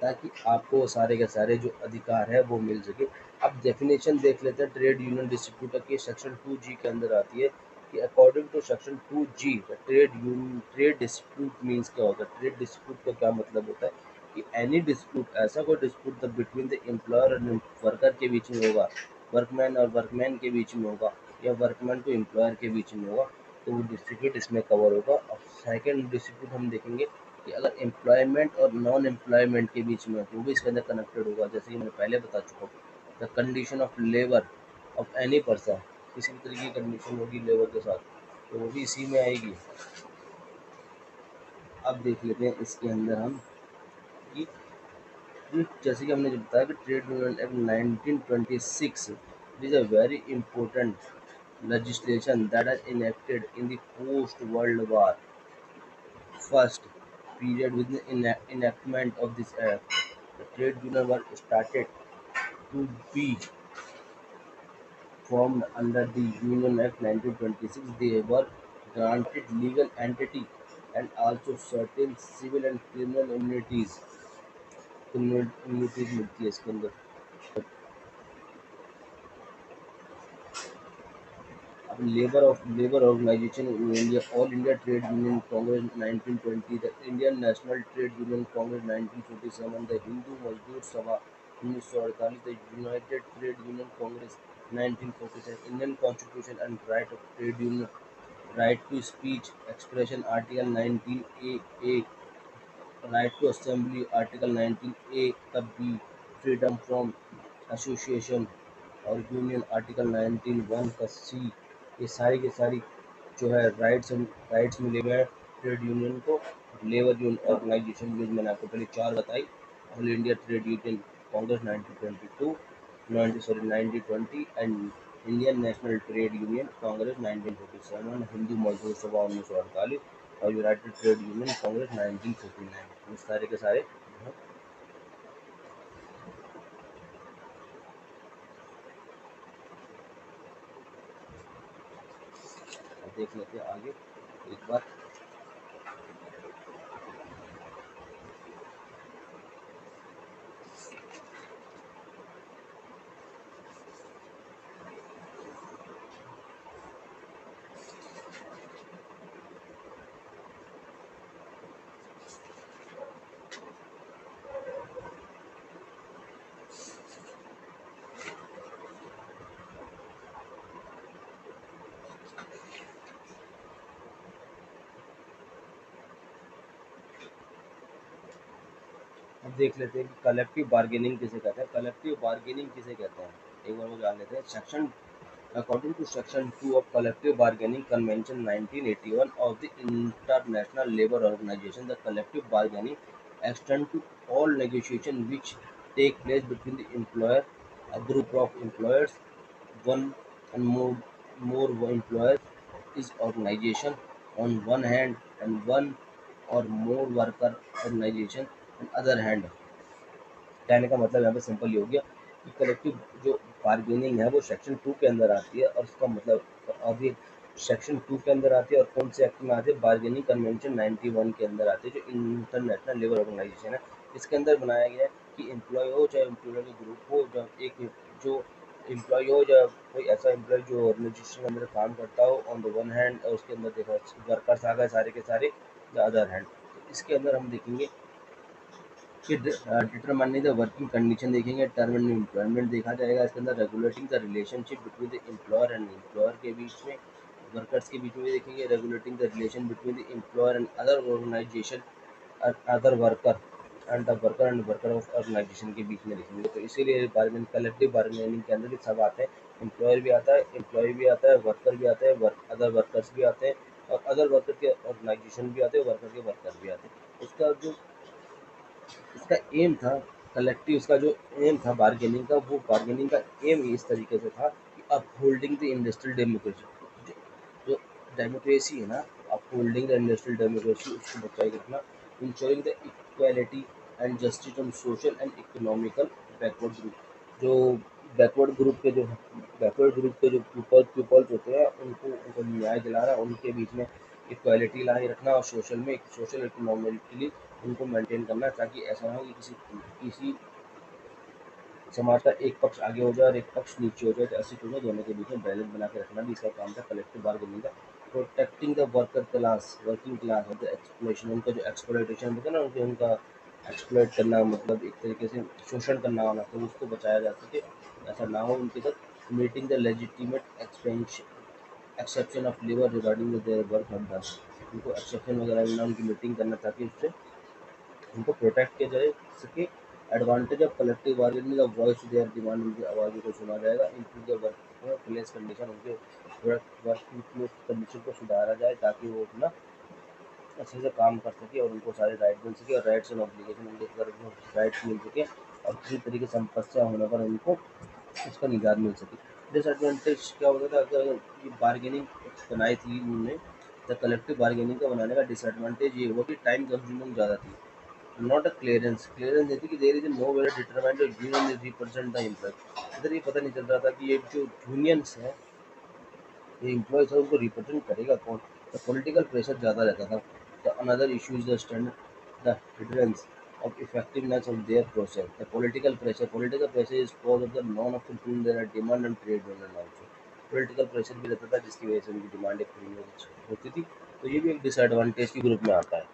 ताकि आपको सारे के सारे जो अधिकार है वो मिल सके. अब डेफिनेशन देख लेते हैं ट्रेड यूनियन डिस्प्यूटर की. सेक्शन 2G के अंदर आती है कि according to section 2G trade dispute means क्या होता है. ट्रेड डिस्प्यूट का क्या मतलब होता है कि एनी डिस्प्यूट, ऐसा कोई डिस्प्यूट बिटवीन द एम्प्लॉयर और वर्कर के बीच में होगा, वर्कमैन और वर्कमैन के बीच में होगा, या वर्कमैन तो एम्प्लॉयर के बीच में होगा, तो वो डिस्प्यूट इसमें कवर होगा. और सेकेंड डिस्प्यूट हम देखेंगे कि अगर एम्प्लॉयमेंट और नॉन एम्प्लॉयमेंट के बीच में तो वो भी इसके अंदर कनेक्टेड होगा. जैसे कि मैंने पहले बता चुका हूँ, the condition of labour of any person, किसी भी तरीके की कंडीशन होगी लेबर के साथ तो वो भी इसी में आएगी. अब देख लेते हैं इसके अंदर हम कि जैसे कि हमने जो बताया कि trade union act 1926 is a very important legislation that is enacted in the post-World War first period. With the enactment of this act, the trade union was started to be formed under the Union Act 1926. They were granted legal entity and also certain civil and criminal immunities. Immunities मिलती है इसके अंदर. अब labour organisation in India, all India trade union congress 1920, the Indian national trade union congress 1947, the Hindu Mazdoor Sabha 1948, the united trade union congress 1947, Indian constitution and right of trade union, right to speech expression article 19A, right to assembly article 19A तब भी, फ्रीडम फ्रॉम एसोसिएशन और यूनियन आर्टिकल 19(1) का C, ये सारी की सारी जो है राइट्स मिले हुए हैं ट्रेड यूनियन को. लेबर यूनियन ऑर्गेनाइजेशन जो मैंने आपको पहले चार बताई, all India trade union Congress 1922, 1920 and Indian national trade union congress 1947, Hindu Mazdoor Sabha 1948 और यूनाइटेड ट्रेड यूनियन कांग्रेस 1949. ये सारे के सारे देख लेते हैं आगे एक बार. अब देख लेते हैं कि कलेक्टिव बार्गेनिंग किसे कहते हैं. कलेक्टिव बार्गेनिंग किसे कहते हैं एक बार वो जान लेते हैं. Section according to section 2 of collective bargaining convention 1981 of the international labour organisation, the collective bargaining extend to all negotiation which take place between the employer, a group of employers, one and more employers is organization on one hand, and one or more worker organization on other hand. कहने का मतलब यहाँ पे सिंपल ही हो गया कि कलेक्टिव जो बार्गेनिंग है वो सेक्शन 2 के अंदर आती है, और उसका मतलब अभी सेक्शन 2 के अंदर आती है और कौन से एक्ट में आती है, बार्गेनिंग कन्वेंशन 91 के अंदर आती है जो इंटरनेशनल लेबर ऑर्गेनाइजेशन है इसके अंदर बनाया गया है कि एम्प्लॉय हो चाहे एम्प्लॉय का ग्रुप हो, जब एक जो एम्प्लॉय हो या कोई ऐसा एम्प्लॉय जो ऑर्गेनाइजेशन के अंदर काम करता हो ऑन द वन हैंड, और उसके अंदर देखा वर्कर्स आ गए सारे के सारे द अदर हैंड। तो इसके अंदर हम देखेंगे कि डिटरमाइनिंग द वर्किंग कंडीशन देखेंगे, टर्म एंड एम्प्लॉयमेंट देखा जाएगा। इसके अंदर regulating the relationship between the employer and employer के बीच में, वर्कर्स के बीच में देखेंगे। Regulating the relation between the employer and other organisation, other worker and worker of organisation के बीच में देखेंगे। तो इसीलिए बार्गेनिंग, कलेक्टिव बार्गेनिंग के अंदर सब आते हैं, एम्प्लॉयर भी आता है, एम्प्लॉय भी आता है, वर्कर भी आता है, अदर वर्कर्स भी आते हैं, और अदर वर्कर के ऑर्गेनाइजेशन भी आते हैं, वर्कर के वर्कर भी आते हैं। उसका जो इसका एम था, कलेक्टिव इसका जो एम था बार्गेनिंग का, वो बार्गेनिंग का एम इस तरीके से था कि अपहोल्डिंग द इंडस्ट्रियल डेमोक्रेसी, जो डेमोक्रेसी है ना, अपहोल्डिंग द इंडस्ट्रियल डेमोक्रेसी, उसको बचाए रखना, ensuring the equality and justice on social and economical backward group, जो बैकवर्ड ग्रुप के जो बैकवर्ड ग्रुप के जो पीपल्स होते हैं, उनको न्याय दिलाना, उनके बीच में इक्वालिटी लाए रखना, और सोशल इकोनॉमिकली उनको मेंटेन करना, ताकि ऐसा ना हो कि किसी समाज का एक पक्ष आगे हो जाए और एक पक्ष नीचे हो जाए। तो ऐसी चीज़ें दोनों के बीच में बैलेंस बना के रखना भी इसका काम था, कलेक्टिव बार्गेनिंग का। Protecting the worker class, working class of the exploitation, उनका जो एक्सप्लॉयटेशन होता है ना, उनका एक्सप्लॉयट करना, मतलब एक तरीके से शोषण करना होना, तो उसको बचाया जा सके, ऐसा ना हो उनके साथ। Meeting the legitimate exception of labour regarding their work hub done, उनको एक्सेप्शन वगैरह मिलना, उनकी मीटिंग करना, ताकि उससे उनको प्रोटेक्ट किया जाए सके। Advantage of collective bargaining, the voice their demand, उनकी आवाज़ को सुना जाएगा। Improve the work place condition, उनके वर्क प्लेस कंडीशन को सुधारा जाए, ताकि वो अपना अच्छे से काम कर सके और उनको सारे राइट मिल सके, और राइट्स एंड ऑब्लिगेशन उनके तरफ राइट्स मिल सके, और किसी तरीके से समस्या होने पर उनको उसका निजात मिल सके। डिसएडवांटेज क्या होता था, अगर ये बार्गेनिंग बनाई थी उन्होंने, द कलेक्टिव बार्गेनिंग का बनाने का डिसएडवांटेज ये हुआ कि टाइम कंज्यूमिंग ज़्यादा थी, नॉट अ क्लियरेंस देती कि there is no way to determine the union is represent the employ. इधर ये पता नहीं चल रहा था कि ये जो यूनियंस है, ये एम्प्लॉयज है, उनको रिप्रेजेंट करेगा कौन। द पॉलिटिकल प्रेशर ज़्यादा रहता था। The another issue is the standard the hindrance of effectiveness of their process. The political pressure is cause of the non of fulfilling their demand and trade union also. Political pressure भी रहता था, जिसकी वजह से उनकी डिमांड एक पूरी होती थी। तो ये भी एक डिसएडवांटेज के ग्रुप में आता है।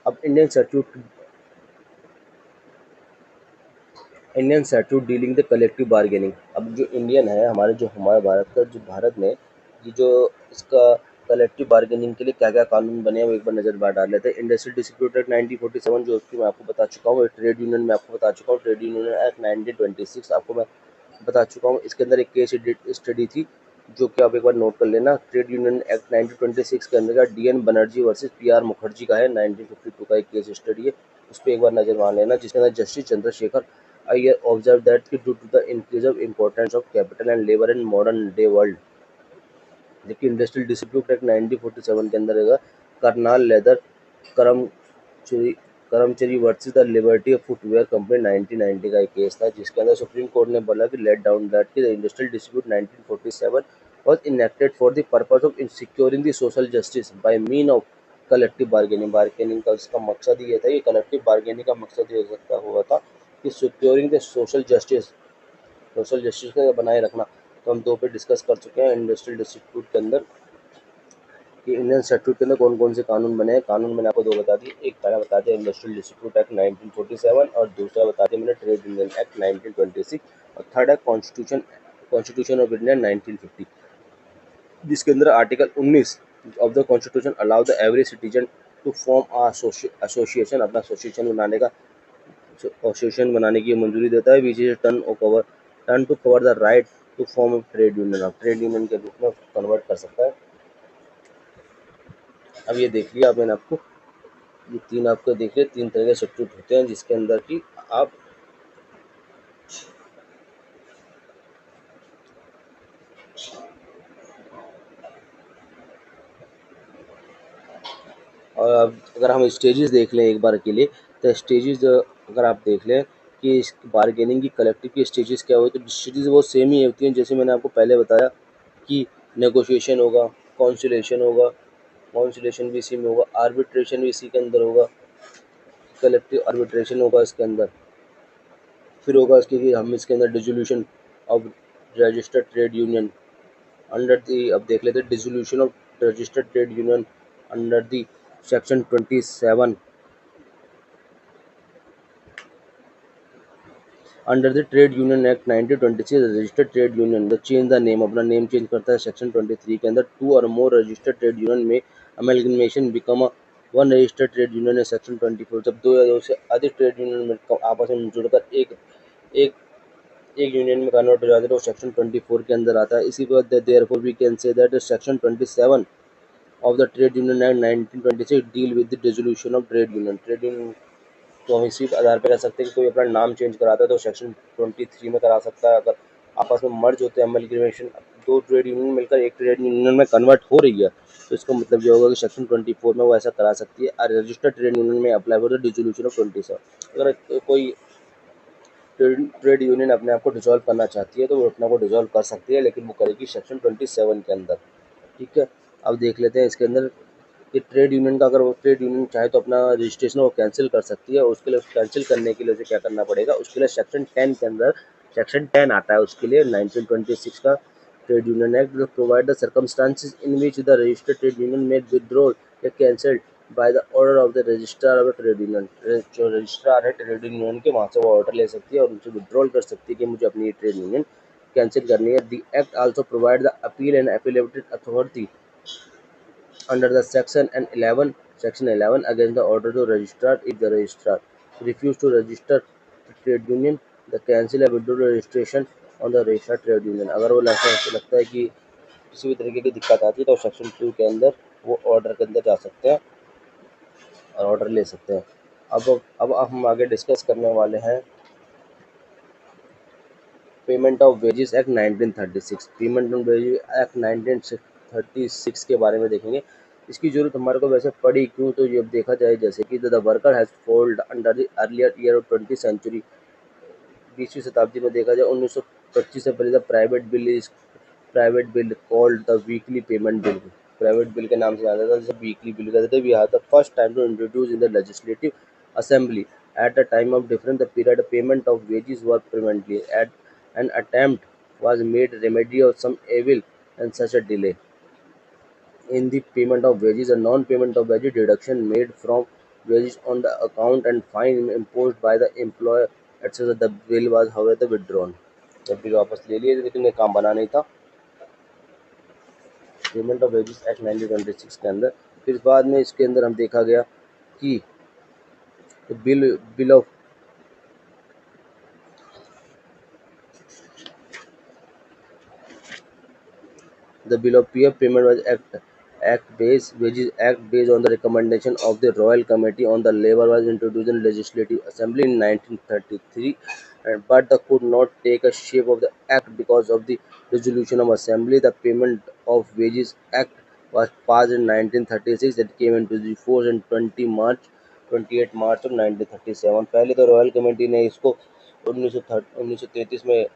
अब Indian statute dealing the collective bargaining. अब जो इंडियन है, हमारे भारत का जो भारत में ये जो इसका कलेक्टिव बार्गेनिंग के लिए क्या क्या कानून बने हैं, वो एक बार नज़र बार डाल लेते हैं। इंडस्ट्रियल डिस्प्यूट एक्ट 1947, जो उसकी मैं आपको बता चुका हूँ। ट्रेड यूनियन में आपको बता चुका हूँ, ट्रेड यूनियन एक्ट 1926 आपको मैं बता चुका हूँ। इसके अंदर एक केस स्टडी थी, जो कि आप एक बार नोट कर लेना। ट्रेड यूनियन एक्ट 1926 के अंदर का DN Banerjee versus PR Mukherjee का है, 1952 का एक केस स्टडी है, उस पर एक बार नजर मार लेना, जिसके अंदर justice Chandrashekhar Aiyar observe that due to the increase of importance of capital and labour in modern day world. जबकि इंडस्ट्रियल डिस्प्यूट एक्ट 1947 के अंदर रहेगा Karnal leather Karamchari Karamchari versus the liberty of footwear company, 1990 का एक केस था, जिसके अंदर सुप्रीम कोर्ट ने बोला कि लेट डाउन दैट की the industrial dispute 1947 was enacted for the purpose of securing the social justice by mean of collective bargaining का उसका मकसद ये था, ये कलेक्टिव बार्गेनिंग का मकसद ये सकता हुआ था कि सिक्योरिंग द सोशल जस्टिस को बनाए रखना। तो हम दो पे डिस्कस कर चुके हैं इंडस्ट्रियल डिस्प्यूट के अंदर कि इंडियन स्टैट्यूट के अंदर कौन कौन से कानून बने हैं। कानून मैंने आपको दो बता दिए, एक पहला बता दिया इंडस्ट्रियल डिस्प्यूट एक्ट 1947, और दूसरा बता दिया मैंने ट्रेड यूनियन एक्ट 1926, और थर्ड है कॉन्स्टिट्यूशन ऑफ इंडिया 1950, जिसके अंदर article 19 of the constitution allow the every citizen to form association, अपना एसोसिएशन बनाने की मंजूरी देता है, which is turn to cover the right to form trade union, of trade union के रूप में कन्वर्ट कर सकता है। अब ये देख लिया मैंने आपको, ये तीन आपको देख लिया, तीन तरह के सब्सिट्यूट होते हैं, जिसके अंदर की आप और अगर हम स्टेजेस देख लें एक बार के लिए, तो स्टेजेस अगर आप देख लें कि बार्गेनिंग की कलेक्टिव की स्टेजेस क्या होती है, तो स्टेजेस वो सेम ही होती हैं, जैसे मैंने आपको पहले बताया कि नेगोशिएशन होगा, कॉन्सिलेशन होगा, कॉन्सिलेशन भी इसी में होगा, आर्बिट्रेशन भी इसी के अंदर होगा, कलेक्टिव आर्बिट्रेशन होगा इसके अंदर। फिर होगा इसके कि हम इसके अंदर dissolution of registered trade union under the, अब देख लेते हैं dissolution of registered trade union under the section 27 under the trade union act 1926 registered trade union the change the name, अपना नेम चेंज करता है सेक्शन 23 के अंदर। टू और मोर रजिस्टर्ड ट्रेड यूनियन में amalgamation become one registered trade union है सेक्शन 24। जब दो या दो से अधिक ट्रेड यूनियन में आपस में जुड़कर एक एक एक यूनियन में कन्वर्ट हो जाते हैं तो सेक्शन 24 के अंदर आता है। इसी पर therefore we can say that section 27 of the trade union act 1926 deal with the dissolution of trade union. Trade union तो हम इसी आधार पर कह सकते हैं कि कोई अपना नाम चेंज कराता है तो सेक्शन 23 में करा सकता है। अगर आपस में मर्ज होते हैं अमलगमेशन, दो ट्रेड यूनियन मिलकर एक ट्रेड यूनियन में कन्वर्ट हो रही है तो इसका मतलब ये होगा कि सेक्शन 24 में वो ऐसा करा सकती है। और रजिस्टर्ड ट्रेड यूनियन में apply for the dissolution of 27। अगर कोई ट्रेड यूनियन अपने आप को डिसॉल्व करना चाहती है तो वो अपने आप को डिसॉल्व कर सकती है, लेकिन वो करेगी सेक्शन 27 के अंदर। ठीक है, अब देख लेते हैं इसके अंदर कि ट्रेड यूनियन का, अगर वो ट्रेड यूनियन चाहे तो अपना रजिस्ट्रेशन वो कैंसिल कर सकती है। उसके लिए कैंसिल करने के लिए उसे क्या करना पड़ेगा, उसके लिए सेक्शन 10 के अंदर सेक्शन 10 आता है उसके लिए 1926 का ट्रेड यूनियन एक्ट जो provide the circumstances in which the registered trade union में विथड्रॉल या cancelled by the order of the registrar of trade union. जो रजिस्ट्रार है ट्रेड यूनियन के, वहाँ से वो ऑर्डर ले सकती है और उनसे विथड्रॉल कर सकती है कि मुझे अपनी ट्रेड यूनियन कैंसिल करनी है। The act also provide the appeal and appellated authority under the section 11 against the order to registrar if the registrar refuse to register the trade union the cancel or withdraw registration on the registered trade union। अगर वो लगता है कि किसी भी तरीके की दिक्कत आती है तो सेक्शन 2 के अंदर वो ऑर्डर के अंदर जा सकते हैं और ऑर्डर ले सकते हैं। अब हम आगे डिस्कस करने वाले हैं payment of wages act 1936। Payment of wages act 1936 के बारे में देखेंगे। इसकी जरूरत हमारे को वैसे पड़ी क्यों, तो ये देखा जाए जैसे कि the worker has fold under the earlier year of 20th century. 20वीं शताब्दी में देखा जाए 1925 से पहले the private bill called the weekly payment bill, private bill के नाम से जाना जाता था, जैसे वीकली बिल कहते थे। We have the first time to introduce in the legislative assembly at the time of difference the period payment of wages were permanently at an attempt was made remedy of some evil and such a delay in the payment of wages. A non-payment of wages deduction made from wages on the account and fine imposed by the employer etc. The bill was however withdrawn। जब बिल वापस ले लिए लेकिन ये काम बना नहीं था पेमेंट ऑफ वेजेस एक्ट 1926 के अंदर। फिर बाद में इसके अंदर हम देखा गया कि bill of The bill of PF payment was wages act based on the recommendation of the Royal Committee on the Labour was introduced in Legislative Assembly in 1933, but the could not take a shape of the act because of the resolution of Assembly. The Payment of Wages Act was passed in 1936 that came into the force in 28 March of 1937। पहले तो रॉयल कमेटी ने इसको 1933 में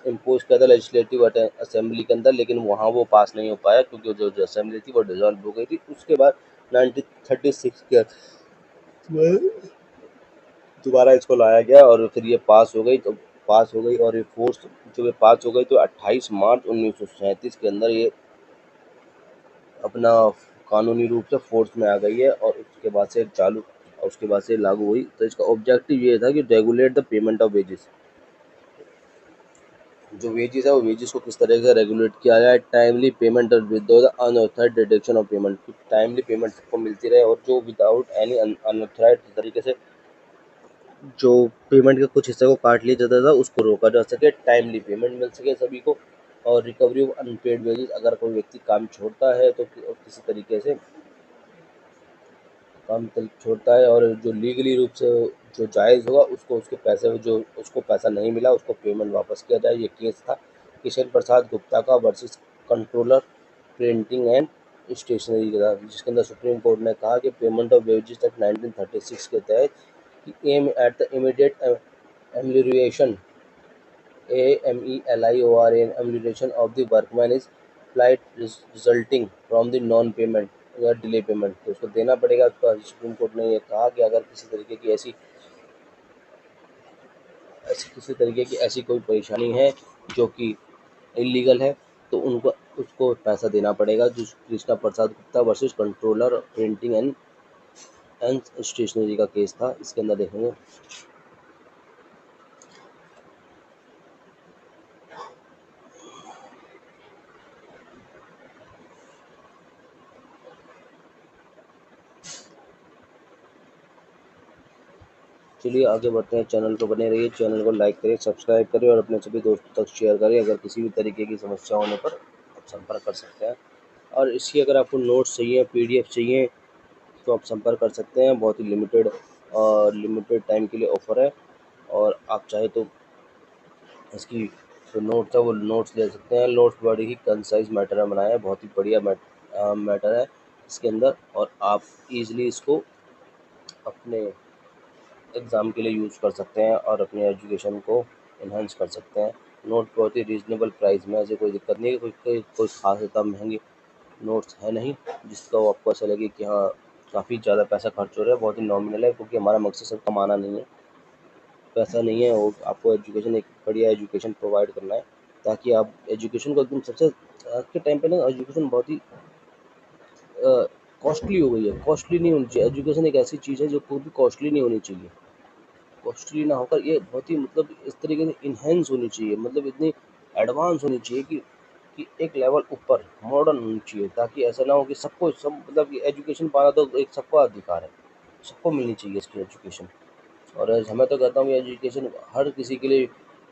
इम्पोज किया था लेजिस्लेटिव असेंबली के अंदर, लेकिन वहाँ वो पास नहीं हो पाया क्योंकि जो असेंबली थी वो डिसॉल्व हो गई थी। उसके बाद 1936 के दोबारा इसको लाया गया और फिर ये पास हो गई, तो पास हो गई और ये फोर्स जब ये पास हो गई तो 28 मार्च 1937 के अंदर ये अपना कानूनी रूप से फोर्स में आ गई है और उसके बाद से चालू और उसके बाद से लागू हुई। तो इसका ऑब्जेक्टिव ये था कि regulate the payment of wages, जो वेजेस है वो वेजेस को किस तरह से रेगुलेट किया जाए। टाइमली पेमेंट और without unauthorised deduction of payment, timely payment सबको मिलती रहे और जो विदाउट एनी अनऑथराइज्ड तरीके से जो पेमेंट के कुछ हिस्से को काट लिया जाता था उसको रोका जा सके, टाइमली पेमेंट मिल सके सभी को। और रिकवरी ऑफ अनपेड वेजेस, अगर कोई व्यक्ति काम छोड़ता है तो किसी तरीके से काम छोड़ता है और जो लीगली रूप से जो जायज़ होगा उसको उसके पैसे, जो उसको पैसा नहीं मिला उसको पेमेंट वापस किया जाए। ये केस था किशन प्रसाद गुप्ता का versus controller printing and stationery का, जिसके अंदर सुप्रीम कोर्ट ने कहा कि पेमेंट ऑफ वेजेस तक 1936 के तहत कि aim at the immediate amelioration AMELIORAN amelioration of the workman is applied resulting from the non payment या डिले पेमेंट, तो उसको देना पड़ेगा उसका। सुप्रीम कोर्ट ने ये कहा कि अगर किसी तरीके की ऐसी कोई परेशानी है जो कि इलीगल है, तो उनको उसको पैसा देना पड़ेगा। जो Krishna Prasad Gupta versus controller printing and stationery का केस था, इसके अंदर देखेंगे। चलिए आगे बढ़ते हैं। चैनल को बने रहिए, चैनल को लाइक करें, सब्सक्राइब करें और अपने सभी दोस्तों तक शेयर करें। अगर किसी भी तरीके की समस्या होने पर आप संपर्क कर सकते हैं। और इसकी अगर आपको नोट्स चाहिए, पीडीएफ चाहिए, तो आप संपर्क कर सकते हैं। बहुत ही लिमिटेड टाइम के लिए ऑफर है, और आप चाहे तो इसकी जो नोट्स है वो नोट्स ले सकते हैं। नोट्स बड़ी ही कंसाइज मैटर में बनाया है, बहुत ही बढ़िया मैटर है इसके अंदर, और आप इजीली इसको अपने एग्ज़ाम के लिए यूज़ कर सकते हैं और अपने एजुकेशन को इन्हांस कर सकते हैं। नोट बहुत ही रीज़नेबल प्राइस में, ऐसे कोई दिक्कत नहीं है, कोई ख़ास इतना महंगी नोट्स है नहीं जिसका वो आपको ऐसा लगे कि हाँ काफ़ी ज़्यादा पैसा खर्च हो रहा है। बहुत ही नॉमिनल है, क्योंकि हमारा मकसद सिर्फ कमाना नहीं है, पैसा नहीं है, वो आपको एजुकेशन, एक बढ़िया एजुकेशन प्रोवाइड करना है, ताकि आप एजुकेशन को एकदम सबसे आज के टाइम पे ना एजुकेशन बहुत ही कॉस्टली हो गई है। कॉस्टली नहीं होनी चाहिए, एजुकेशन एक ऐसी चीज़ है जो कोई भी कॉस्टली नहीं होनी चाहिए। कॉस्टली ना होकर ये बहुत ही मतलब इस तरीके से इन्हेंस होनी चाहिए, मतलब इतनी एडवांस होनी चाहिए कि एक लेवल ऊपर मॉडर्न होनी चाहिए, ताकि ऐसा ना हो कि सबको सब मतलब एजुकेशन पाना तो एक सबका अधिकार है, सबको मिलनी चाहिए इसकी एजुकेशन। और मैं तो कहता हूँ एजुकेशन हर किसी के लिए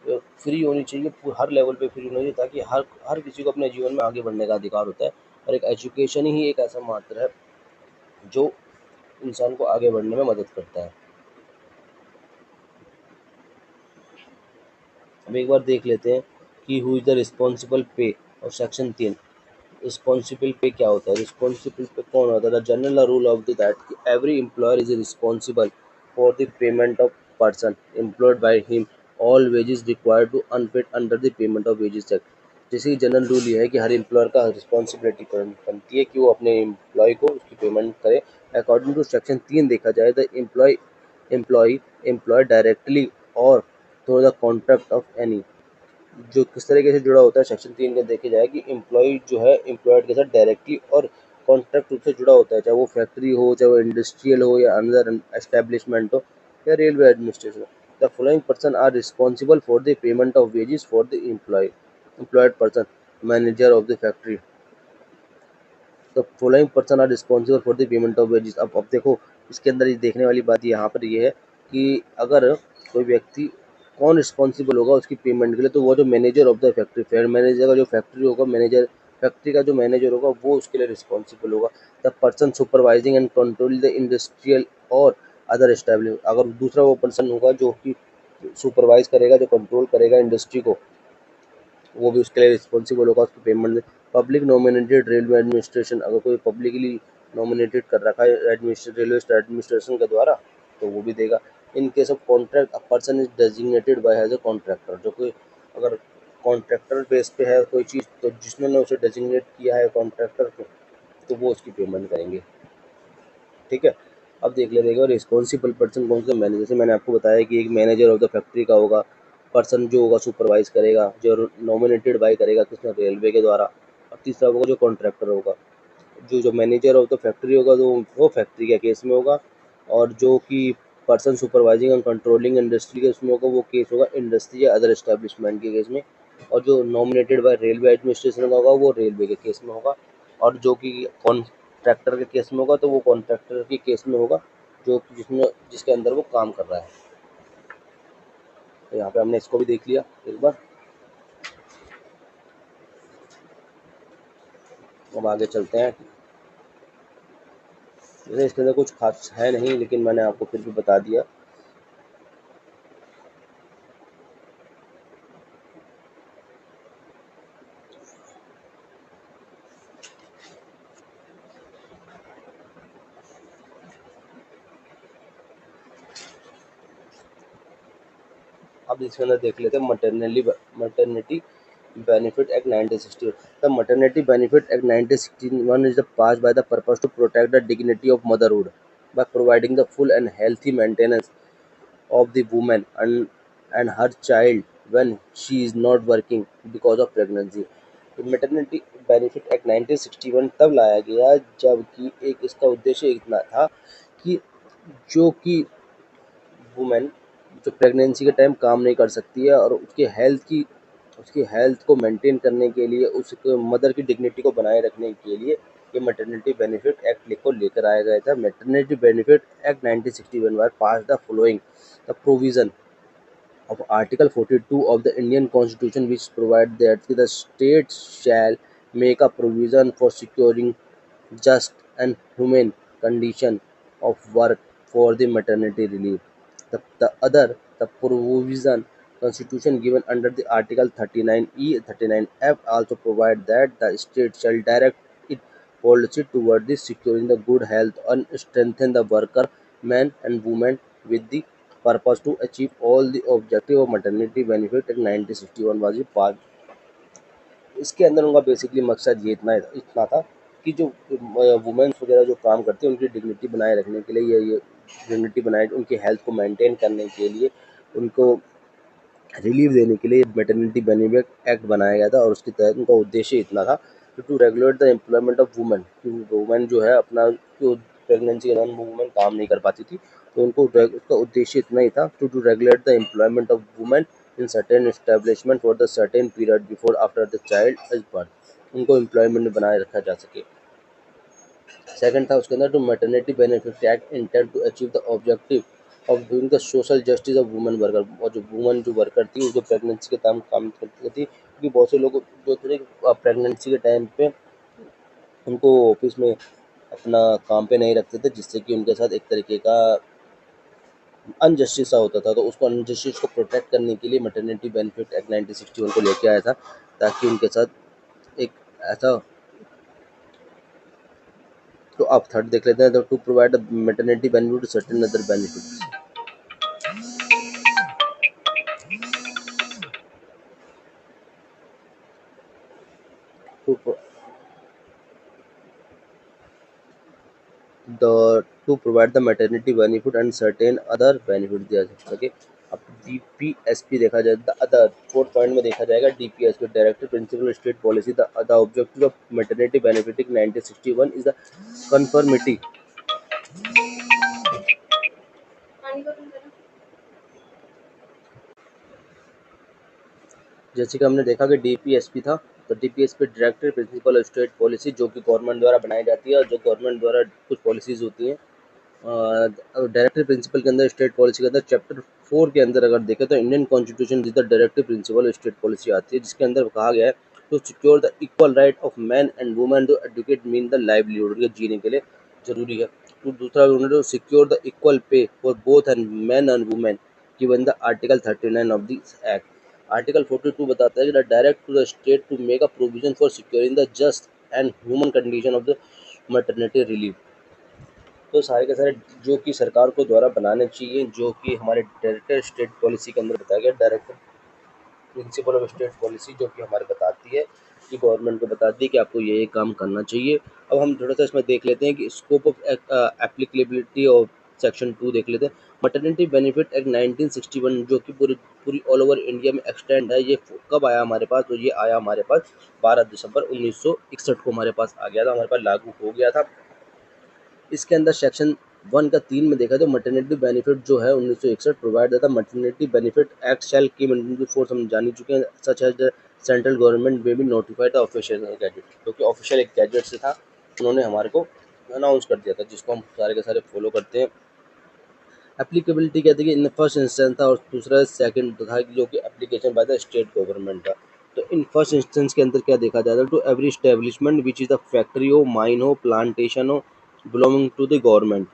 फ्री होनी चाहिए, हर लेवल पे फ्री होनी चाहिए, ताकि हर हर किसी को अपने जीवन में आगे बढ़ने का अधिकार होता है। और एक एजुकेशन ही एक ऐसा मात्र है जो इंसान को आगे बढ़ने में मदद करता है। अब एक बार देख लेते हैं कि हु इज़ द रिस्पॉन्सिबल पे और सेक्शन 3। रिस्पॉन्सिबल पे क्या होता है? रिस्पॉन्सिबल पे कौन होता है? The general rule of the that every employer is responsible for the payment of person employed by him all wages required to unpaid under the payment of wages act. जैसे जनरल रूल ये है कि हर एम्प्लॉयर का रिस्पॉन्सिबिलिटी बनती है कि वो अपने एम्प्लॉय को उसकी पेमेंट करे। अकॉर्डिंग टू सेक्शन 3 देखा जाए, द एम्प्लॉय एम्प्लॉय डायरेक्टली और through the contract of any, जो किस तरीके से जुड़ा होता है सेक्शन 3 में देखा जाए कि एम्प्लॉय जो है एम्प्लॉयड के साथ डायरेक्टली और कॉन्ट्रैक्ट रूप से जुड़ा होता है, चाहे वो फैक्ट्री हो, चाहे वो इंडस्ट्रियल हो, या अनदर एस्टेब्लिशमेंट हो, या railway administration. The following person are responsible for the payment of wages for the employed person, manager of the factory. The following person are responsible for the payment of wages. अब देखो, इसके अंदर ये देखने वाली बात यहाँ पर ये है कि अगर कोई व्यक्ति, कौन रिस्पॉन्सिबल होगा उसकी पेमेंट के लिए? तो वो जो manager of the factory, fair manager का जो फैक्ट्री होगा, मैनेजर फैक्ट्री का जो मैनेजर होगा वो उसके लिए रिस्पॉन्सिबल होगा। The person supervising and control the industrial और अदर एस्टेब्लिश, अगर दूसरा वो पर्सन होगा जो कि सुपरवाइज करेगा, जो कंट्रोल करेगा इंडस्ट्री को, वो भी उसके लिए रिस्पॉन्सिबल होगा उसकी पेमेंट में। पब्लिक नॉमिनेटेड रेलवे एडमिनिस्ट्रेशन, अगर कोई पब्लिकली नॉमिनेटेड कर रखा है रेलवे एडमिनिस्ट्रेशन के द्वारा, तो वो भी देगा। In case of contract, a person is designated by as a contractor, जो कोई अगर कॉन्ट्रैक्टर बेस पे है कोई चीज़, तो जिसने उसे डेजिग्नेट किया है कॉन्ट्रैक्टर को, तो वो उसकी पेमेंट करेंगे। ठीक है। अब देख ले देखो रिस्पॉन्सिबल पर्सन कौन सा? मैनेजर। जैसे मैंने आपको बताया कि एक मैनेजर ऑफ द फैक्ट्री का होगा, पर्सन जो होगा सुपरवाइज करेगा, जो नॉमिनेटेड बाई करेगा किसने? रेलवे के द्वारा। और तीसरा होगा जो कॉन्ट्रैक्टर होगा, जो मैनेजर ऑफ द फैक्ट्री होगा तो वो फैक्ट्री के केस में होगा, और जो कि person supervising and controlling industry के उसमें होगा, वो केस होगा इंडस्ट्री या अदर एस्टेब्लिशमेंट के केस में। और जो नॉमिनेटेड बाय रेलवे एडमिनिस्ट्रेशन का होगा वो रेलवे के केस में होगा। और जो कि कॉन्ट्रैक्टर के केस में होगा तो वो कॉन्ट्रैक्टर के केस में होगा, जो जिसमें जिसके अंदर वो काम कर रहा है। तो यहाँ पे हमने इसको भी देख लिया एक बार। अब आगे चलते हैं। जैसे इसके अंदर कुछ खास है नहीं, लेकिन मैंने आपको फिर भी बता दिया। अब इसके अंदर देख लेते हैं maternity Benefit Act 1961. The Maternity Benefit Act 1961 is passed by the purpose to protect the dignity of motherhood by providing the full and healthy maintenance of the woman and her child when she is not working because of pregnancy. Maternity benefit act 1961 तब लाया गया जबकि एक इसका उद्देश्य इतना था कि जो कि वुमेन जो प्रेगनेंसी के टाइम काम नहीं कर सकती है और उसकी हेल्थ को मेंटेन करने के लिए उसके मदर की डिग्निटी को बनाए रखने के लिए ये मैटरनिटी बेनिफिट एक्ट को लेकर आया गया था। Maternity benefit act 1961 was pass the following the provision of Article 42 of the Indian Constitution, which provides that the state shall make a provision for securing just and humane condition of work for the maternity relief. The provision Constitution given under the Article 39E 39F also provide that the state shall direct its policy toward the securing the good health and strengthen the worker men and women with the purpose to achieve all the objective of maternity benefit in 1961 was passed। इसके अंदर उनका बेसिकली मकसद ये इतना था कि जो वुमेन्स वगैरह जो काम करती हैं उनकी डिग्निटी बनाए रखने के लिए ये डिग्निटी बनाए उनकी हेल्थ को मेंटेन करने के लिए उनको रिलीफ देने के लिए मैटरनिटी बेनिफिट एक्ट बनाया गया था और उसके तहत उनका उद्देश्य इतना था कि to regulate the employment of women कि वुमेन जो है अपना जो प्रेगनेंसी के दौरान वुमेन काम नहीं कर पाती थी तो उसका उद्देश्य इतना ही था to regulate the employment of women in certain establishment for the certain period before after the child is birth उनको एम्प्लॉयमेंट में बनाए रखा जा सके। सेकंड था उसके अंदर to maternity benefit act intend to achieve the objective of doing the social justice of women worker और जो वुमेन जो वर्कर थी उसको प्रेगनेंसी के टाइम काम करती थी क्योंकि बहुत से लोग जो थे प्रेगनेंसी के टाइम पे उनको ऑफिस में अपना काम पे नहीं रखते थे जिससे कि उनके साथ एक तरीके का अनजस्टिस सा होता था तो उसको अनजस्टिस को प्रोटेक्ट करने के लिए मैटरनिटी बेनिफिट एक्ट 1961 को लेके आया था ताकि उनके साथ एक ऐसा। तो आप थर्ड देख लेते हैं to provide maternity benefit certain other benefits. to to provide the maternity benefit and certain other benefits दिया जाता है। ओके अब डीपीएसपी देखा जाए द अदर फोर्थ पॉइंट में देखा जाएगा DPSP directive principle state policy the objective of maternity benefit 1961 is the conformity. जैसे कि हमने देखा कि डीपीएसपी था तो DPSP directive principle state policy जो कि गवर्नमेंट द्वारा बनाई जाती है और जो गवर्नमेंट द्वारा कुछ पॉलिसीज होती हैं डायरेक्टिव प्रिंसिपल के अंदर स्टेट पॉलिसी के अंदर चैप्टर 4 के अंदर अगर देखें तो इंडियन कॉन्स्टिट्यूशन जिस डायरेक्टिव प्रिंसिपल स्टेट पॉलिसी आती है जिसके अंदर कहा गया है to secure the equal right of man and women to educate mean the livelihood उनके जीने के लिए जरूरी है। तो दूसरा to secure the equal pay for both and man and women given the article 39 of this act. Article 42 बताता है कि direct to the state to make a provision for securing the just and human condition of the maternity relief. तो सारे के सारे जो कि सरकार को द्वारा बनाने चाहिए जो कि हमारे डायरेक्टर स्टेट पॉलिसी के अंदर बताया गया director principle of state policy जो कि हमारे बताती है कि गवर्नमेंट को बताती है कि आपको ये काम करना चाहिए। अब हम थोड़ा सा इसमें देख लेते हैं कि scope of applicability of section 2 देख लेते हैं। मैटरनिटी बेनिफिट एक्ट 1961 जो कि पूरी पूरी ऑल ओवर इंडिया में एक्सटेंड है ये कब आया हमारे पास तो ये आया हमारे पास 12 दिसंबर 1961 को हमारे पास आ गया था हमारे पास लागू हो गया था। इसके अंदर सेक्शन 1 का 3 में देखा तो मैटरनिटी बेनिफिट जो है 1961 प्रोवाइड था maternity benefit act shall come into force हम जान ही चुके हैं such as the central government में भी नोटिफाइड द ऑफिशियल गैजेट क्योंकि ऑफिशियल एक गैजेट से था उन्होंने हमारे को अनाउंस कर दिया था जिसको हम सारे के सारे फॉलो करते हैं। एप्लीकेबिलिटी कहते हैं कि इन फर्स्ट इंस्टेंस था और दूसरा सेकंड था जो कि application by the state government था। तो इन फर्स्ट इंस्टेंस के अंदर क्या देखा जाता है to every establishment which is the factory हो माइन हो प्लांटेशन हो बिलोंगिंग टू द गवर्नमेंट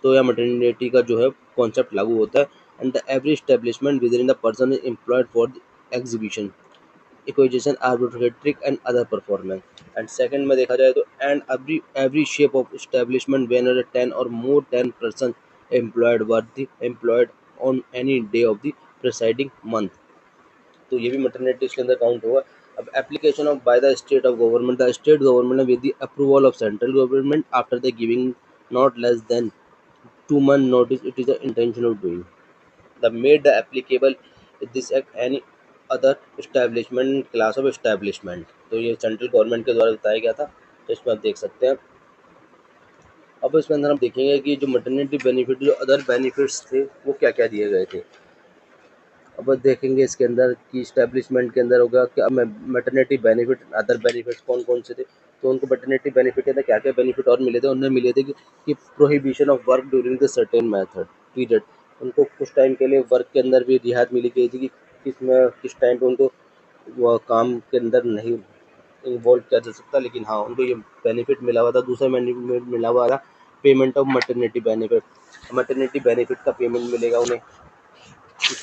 तो यह मैटरनिटी का जो है कॉन्सेप्ट लागू होता है and the every establishment within the person is employed for the exhibition equestrian आर्बिट्रेट्रिक and other performance. And second में देखा जाए तो and every shape of establishment when 10 और more 10 person employed were employed on any day of the preceding month. तो ये भी मैटरनिटी इसके अंदर काउंट होगा। अब application of by the state of government, the state government with the approval of central government after the giving not less than 2 month notice it is the intention of doing the made the applicable this act any other establishment class of establishment। तो ये सेंट्रल गवर्नमेंट के द्वारा बताया गया था, तो इसमें आप देख सकते हैं। अब इसके अंदर हम देखेंगे कि जो मैटरनिटी बेनिफिट जो अदर बेनिफिट्स थे वो क्या क्या दिए गए थे। अब देखेंगे इसके अंदर कि इस्टेब्लिशमेंट के अंदर होगा कि मैटरनिटी बेनिफिट अदर बेनिफिट्स कौन कौन से थे। तो उनको मैटरनिटी बेनिफिट के अंदर क्या क्या बेनिफिट और मिले थे, उन्हें मिले थे कि prohibition of work during the certain method period. उनको कुछ टाइम के लिए वर्क के अंदर भी रियायत मिली गई थी कि किस टाइम पे उनको वो काम के अंदर नहीं इन्वॉल्व किया जा सकता, लेकिन हाँ उनको ये बेनिफिट मिला हुआ था। दूसरा बेनिफिट मिला हुआ था payment of maternity benefit. Maternity benefit का पेमेंट मिलेगा उन्हें,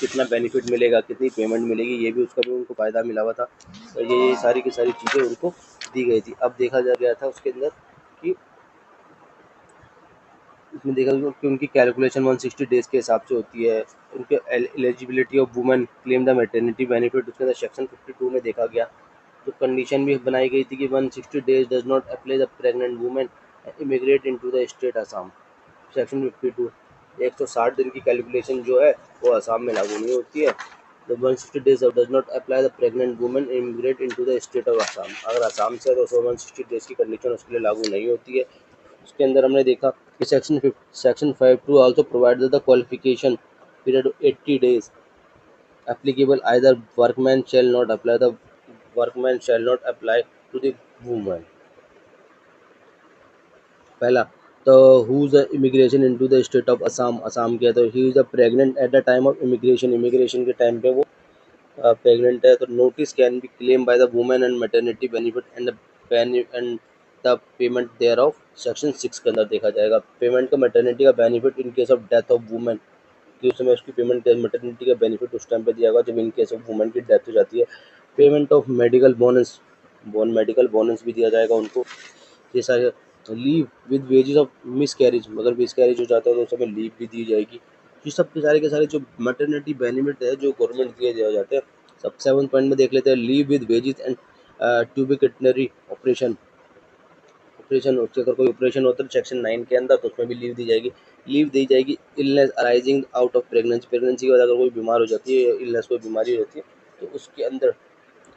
कितना बेनिफिट मिलेगा, कितनी पेमेंट मिलेगी, ये भी उसका भी उनको फ़ायदा मिला हुआ था। तो ये सारी की सारी चीज़ें उनको दी गई थी। अब देखा जा गया था उसके अंदर कि इसमें देखा गया कि उनकी कैलकुलेशन 160 डेज़ के हिसाब से होती है। उनके eligibility of women claim the maternity benefit उसके अंदर सेक्शन 52 में देखा गया। तो कंडीशन भी बनाई गई थी कि 160 days does not apply the pregnant women immigrate into the state Assam. Section 52 160 दिन की कैलकुलेशन जो है वो असम में लागू नहीं होती है। The 160 days does not apply the pregnant women immigrate into the state of Assam. अगर असम से है तो 160 डेज की कंडीशन उसके लिए लागू नहीं होती है। उसके अंदर हमने देखा कि section 52 also provide the qualification period 80 days applicable either workman shall not apply to the woman। पहला तो who is the immigration into the state of Assam, Assam के है तो he is the pregnant at the time of immigration, immigration के टाइम पे वो प्रेग्नेंट है। तो notice can be claim by the women and maternity benefit and the payment there of section 6 के अंदर देखा जाएगा। पेमेंट का मैटरनिटी का benefit in case of death of women, कि उस समय उसकी पेमेंट मैटरनिटी का बेनिफिट उस टाइम पे दिया होगा जब इन केस ऑफ वुमेन की डेथ हो जाती है। Payment of medical bonus, medical bonus भी दिया जाएगा उनको। ये सारे leave with wages of miss carriage, अगर मिस कैरेज हो जाता है तो उस समय लीव भी दी जाएगी। ये सब के सारे जो मैटरनिटी बेनिफिट है जो गवर्नमेंट दिए जाते हैं। सब 7 पॉइंट में देख लेते हैं। Leave with wages and tubectomy operation, operation उसके अगर कोई ऑपरेशन होता है सेक्शन 9 के अंदर तो उसमें भी लीव दी जाएगी। लीव दी जाएगी illness arising out of pregnancy, pregnancy के बाद अगर कोई बीमार हो जाती है, इलनेस कोई बीमारी होती है तो उसके अंदर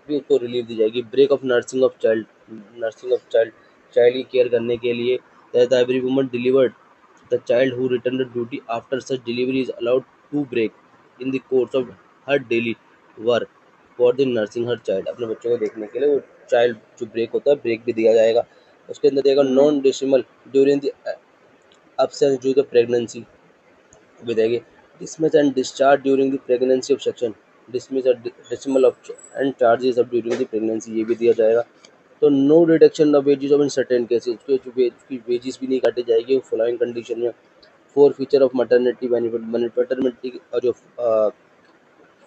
भी उसको रिलीव दी जाएगी। Break of nursing of child, child की केयर करने के लिए that every woman delivered the child who return to duty after such delivery is allowed to break in the course of her daily work for the nursing her child. अपने बच्चों को देखने के लिए वो चाइल्ड जो ब्रेक होता है ब्रेक भी दिया जाएगा। उसके अंदर देगा non disable during the absence due to pregnancy भी देगी। Dismiss and discharge during the pregnancy of section, dismiss और dismissal of and charges of during the pregnancy ये भी दिया जाएगा। तो no reduction of wages of in certain cases, उसकी वेजेस भी नहीं काटी जाएगी फॉलोइंग कंडीशन में। Four feature of maternity benefit, maternity और जो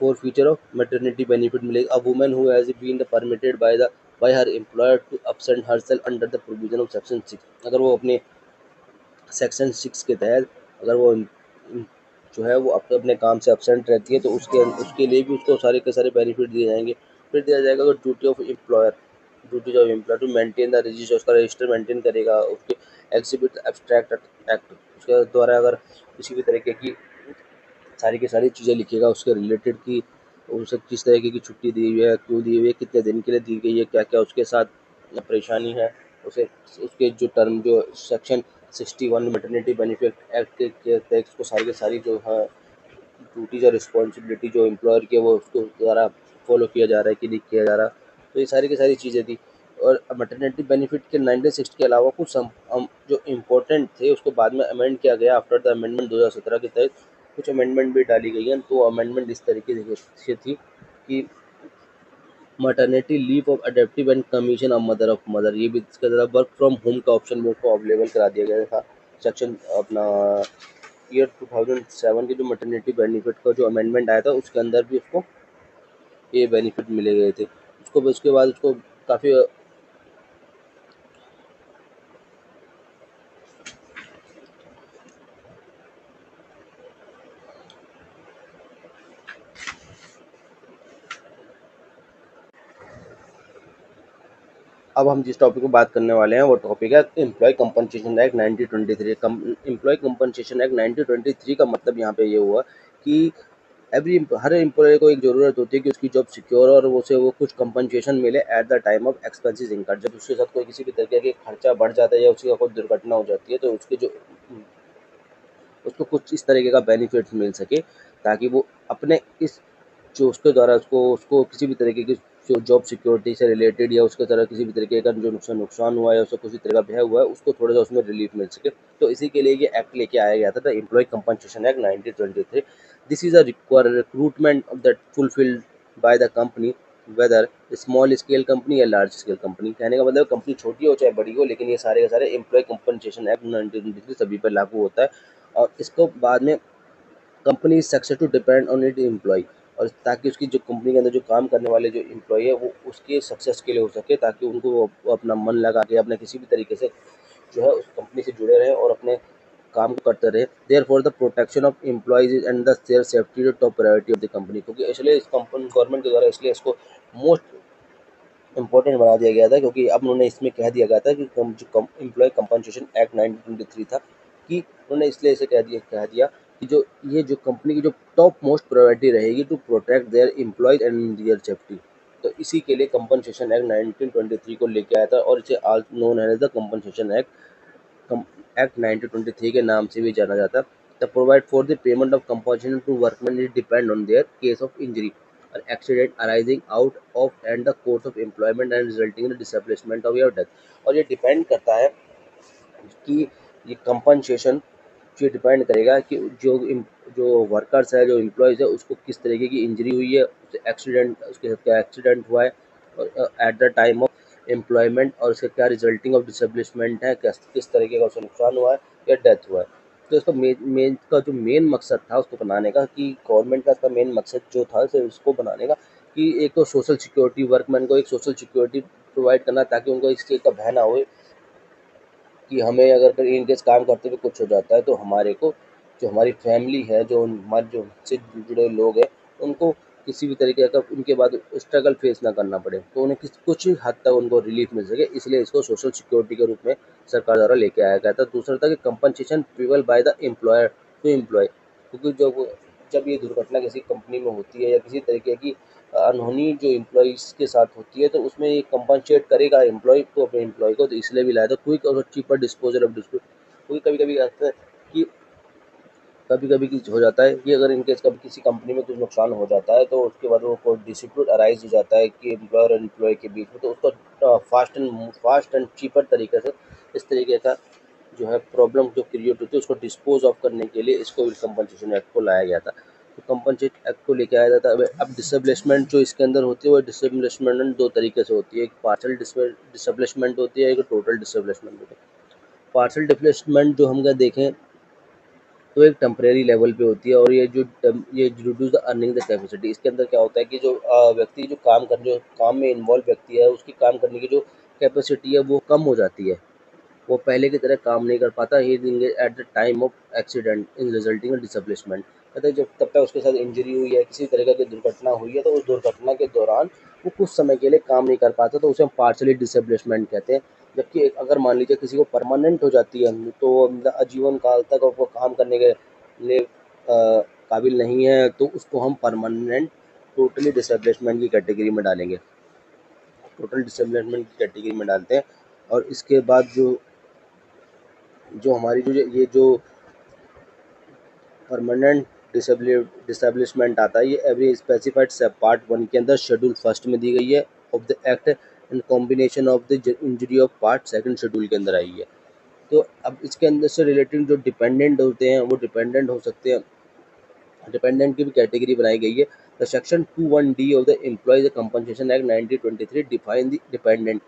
four feature of maternity benefit मिलेगा। A woman who has been permitted by her employer to absent herself under the provision of section 6, अगर वो अपने सेक्शन 6 के तहत अगर वो जो है वो अपने काम से एब्सेंट रहती है तो उसके लिए भी उसको सारे के सारे बेनिफिट दिए जाएंगे। फिर दिया जाएगा अगर duty of employer, duty of employer to maintain the register, उसका रजिस्टर मेंटेन करेगा। उसके एग्जिबिट एब्स्ट्रैक्ट एक्ट उसके द्वारा अगर किसी भी तरीके की सारी की सारी चीज़ें लिखेगा उसके रिलेटेड की उसे किस तरीके की छुट्टी दी हुई है, क्यों दी हुई है, कितने दिन के लिए दी गई है, क्या क्या उसके साथ परेशानी है, उसे उसके जो टर्म जो सेक्शन 61 मैटरनिटी बेनिफिट एक्ट के तहत उसको सारी की सारी जो है ड्यूटीज और रिस्पॉन्सिबिलिटी जो एम्प्लॉयर की है वो उसको द्वारा फॉलो किया जा रहा है कि नहीं किया जा रहा। तो ये सारी की सारी चीज़ें थी। और मैटरनिटी बेनिफिट के 1960 के अलावा कुछ जो इम्पोर्टेंट थे उसको बाद में अमेंड किया गया आफ्टर द अमेंडमेंट 2017 के तहत कुछ अमेंडमेंट भी डाली गई हैं। तो अमेंडमेंट इस तरीके से थी कि maternity leave of adaptive and commission of mother ये भी इसके अंदर वर्क फ्रॉम होम का ऑप्शन भी उसको अवेलेबल करा दिया गया था। सेक्शन अपना ईयर 2007 के जो मैटरनिटी बेनिफिट का जो अमेंडमेंट आया था उसके अंदर भी उसको ये बेनिफिट मिले गए थे। उसके बाद उसको काफ़ी अब हम जिस टॉपिक पर बात करने वाले हैं वो टॉपिक है employ compensation act 1923। Employ compensation act 1923 का मतलब यहाँ पे ये हुआ कि हर एम्प्लॉय को एक ज़रूरत होती है कि उसकी जॉब सिक्योर और उसे वो कुछ कंपनसेशन मिले eight the time of expenses incurred. जब उसके साथ कोई किसी भी तरीके के खर्चा बढ़ जाता है या उसकी कोई दुर्घटना हो जाती है तो उसको कुछ इस तरीके का बेनिफिट्स मिल सके ताकि वो अपने इस जो उसके द्वारा उसको उसको किसी भी तरीके की जो जॉब सिक्योरिटी से रिलेटेड या उसके तरह किसी भी तरीके का जो नुकसान हुआ है, उसको किसी तरह का भय हुआ है, उसको थोड़ा सा उसमें रिलीफ मिल सके। तो इसी के लिए ये एक्ट लेके आया गया था, the employee compensation act 1923। This is a require recruitment of that fulfilled by the company, whether small scale company या लार्ज स्केल कंपनी। कहने का मतलब कंपनी छोटी हो चाहे बड़ी हो, लेकिन ये सारे के सारे एम्प्लॉय कंपनसेशन एक्ट 1923 सभी पर लागू होता है। और इसको बाद में company is success to depend on it employee, और ताकि उसकी जो कंपनी के अंदर जो काम करने वाले जो एम्प्लॉय है वो उसके सक्सेस के लिए हो सके, ताकि उनको वो अपना मन लगा के अपने किसी भी तरीके से जो है उस कंपनी से जुड़े रहें और अपने काम को करते रहे। Therefore the protection of employees and the their safety top priority of the company, क्योंकि इसलिए इस कंपनी गवर्नमेंट के द्वारा इसलिए इसको मोस्ट इम्पोर्टेंट बना दिया गया था, क्योंकि अब उन्होंने इसमें कह दिया गया था कि जो एम्प्लॉय कंपनसेशन एक्ट 1923 था कि उन्होंने इसलिए इसे कह दिया कि जो ये जो कंपनी की जो टॉप मोस्ट प्रायोरिटी रहेगी to protect their employees and their safety. तो इसी के लिए कंपनसेशन एक्ट 1923 को लेके आया था, और इसे आज known as the compensation act 1923 के नाम से भी जाना जाता है। The provide for the payment of compensation to workman is depend on their case of injury or accident arising out of and the course of employment and resulting in the disablement of your death। और ये डिपेंड करता है कि ये कंपनसेशन ये डिपेंड करेगा कि जो वर्कर्स है, जो एम्प्लॉयज़ है, उसको किस तरीके की इंजरी हुई है, उसके साथ क्या एक्सीडेंट हुआ है, और eight the time of employment, और उसका क्या रिजल्टिंग ऑफ डिसेबलिशमेंट है, किस तरीके का उसे नुकसान हुआ है या डेथ हुआ है। तो इसका मेन का जो मेन मकसद था उसको बनाने का, कि गवर्नमेंट का इसका मेन मकसद जो था सिर्फ इसको बनाने का कि एक तो सोशल सिक्योरिटी, वर्कमैन को एक सोशल सिक्योरिटी प्रोवाइड करना, ताकि उनको इस चीज़ का भय ना हो कि हमें अगर इन केस काम करते हुए कुछ हो जाता है तो हमारे को जो हमारी फैमिली है, जो हमारे जो से जुड़े लोग हैं, उनको किसी भी तरीके का उनके बाद स्ट्रगल फेस ना करना पड़े, तो उन्हें कुछ हद तक उनको रिलीफ मिल सके, इसलिए इसको सोशल सिक्योरिटी के रूप में सरकार द्वारा लेके आया गया था। दूसरा था कि compensation payable by the employer to employee, क्योंकि जब ये दुर्घटना किसी कंपनी में होती है या किसी तरीके की अनहोनी जो एम्प्लॉइज़ के साथ होती है, तो उसमें ये कंपनसेट करेगा एम्प्लॉय को अपने एम्प्लॉय को, तो इसलिए भी लाया था क्विक और चीपर डिस्पोजल ऑफ डिस्प्यूट। क्योंकि कभी कभी ऐसा है कि कभी कभी हो जाता है कि अगर इनकेस कभी किसी कंपनी में कुछ नुकसान हो जाता है तो उसके बाद वो कोई डिस्प्यूट अराइज हो जाता है कि एम्प्लॉयर और एम्प्लॉय के बीच में, तो उसको फास्ट एंड चीपर तरीके से इस तरीके का जो है प्रॉब्लम जो क्रिएट होती है उसको डिस्पोज ऑफ करने के लिए इसको कंपनसेशन एक्ट को लाया गया था। तो कंपनसेट एक्ट को लेके आया जाता है। अब डिसेबलिशमेंट जो इसके अंदर होती है वो डिसेबलिशमेंट दो तरीके से होती है, एक पार्शल डिसेबलिशमेंट होती है, एक टोटल डिसेबलिशमेंट होती है। पार्शल डिसेबलिशमेंट जो हम अगर देखें तो एक टेम्परेरी लेवल पे होती है, और ये reduce the earning the capacity. इसके अंदर क्या होता है कि व्यक्ति जो काम में इन्वॉल्व व्यक्ति है, उसकी काम करने की जो कैपेसिटी है वो कम हो जाती है, वो पहले की तरह काम नहीं कर पाता ही at the time of accident in resulting disablement. कहते हैं जब तब तक उसके साथ इंजरी हुई है, किसी तरह की दुर्घटना हुई है, तो उस दुर्घटना के दौरान वो कुछ समय के लिए काम नहीं कर पाता, तो उसे हम पार्शली डिसेबलिशमेंट कहते हैं। जबकि अगर मान लीजिए किसी को परमानेंट हो जाती है तो मतलब आजीवन काल तक वो काम करने के लिए काबिल नहीं है, तो उसको हम परमानेंट टोटली डिसेबलिशमेंट की कैटेगरी में डालेंगे, टोटल डिसेबलिशमेंट की कैटेगरी में डालते हैं। और इसके बाद जो जो हमारी ये जो परमानेंट डिसेबलिशमेंट आता है, ये एवरी स्पेसिफाइड सब पार्ट वन के अंदर शेड्यूल फर्स्ट में दी गई है of the act and combination of the injury of part second schedule के अंदर आई है। तो अब इसके अंदर से रिलेटेड जो डिपेंडेंट होते हैं वो डिपेंडेंट हो सकते हैं, डिपेंडेंट की भी कैटेगरी बनाई गई है। The section 21D of the employees compensation act 1923 define the dependent.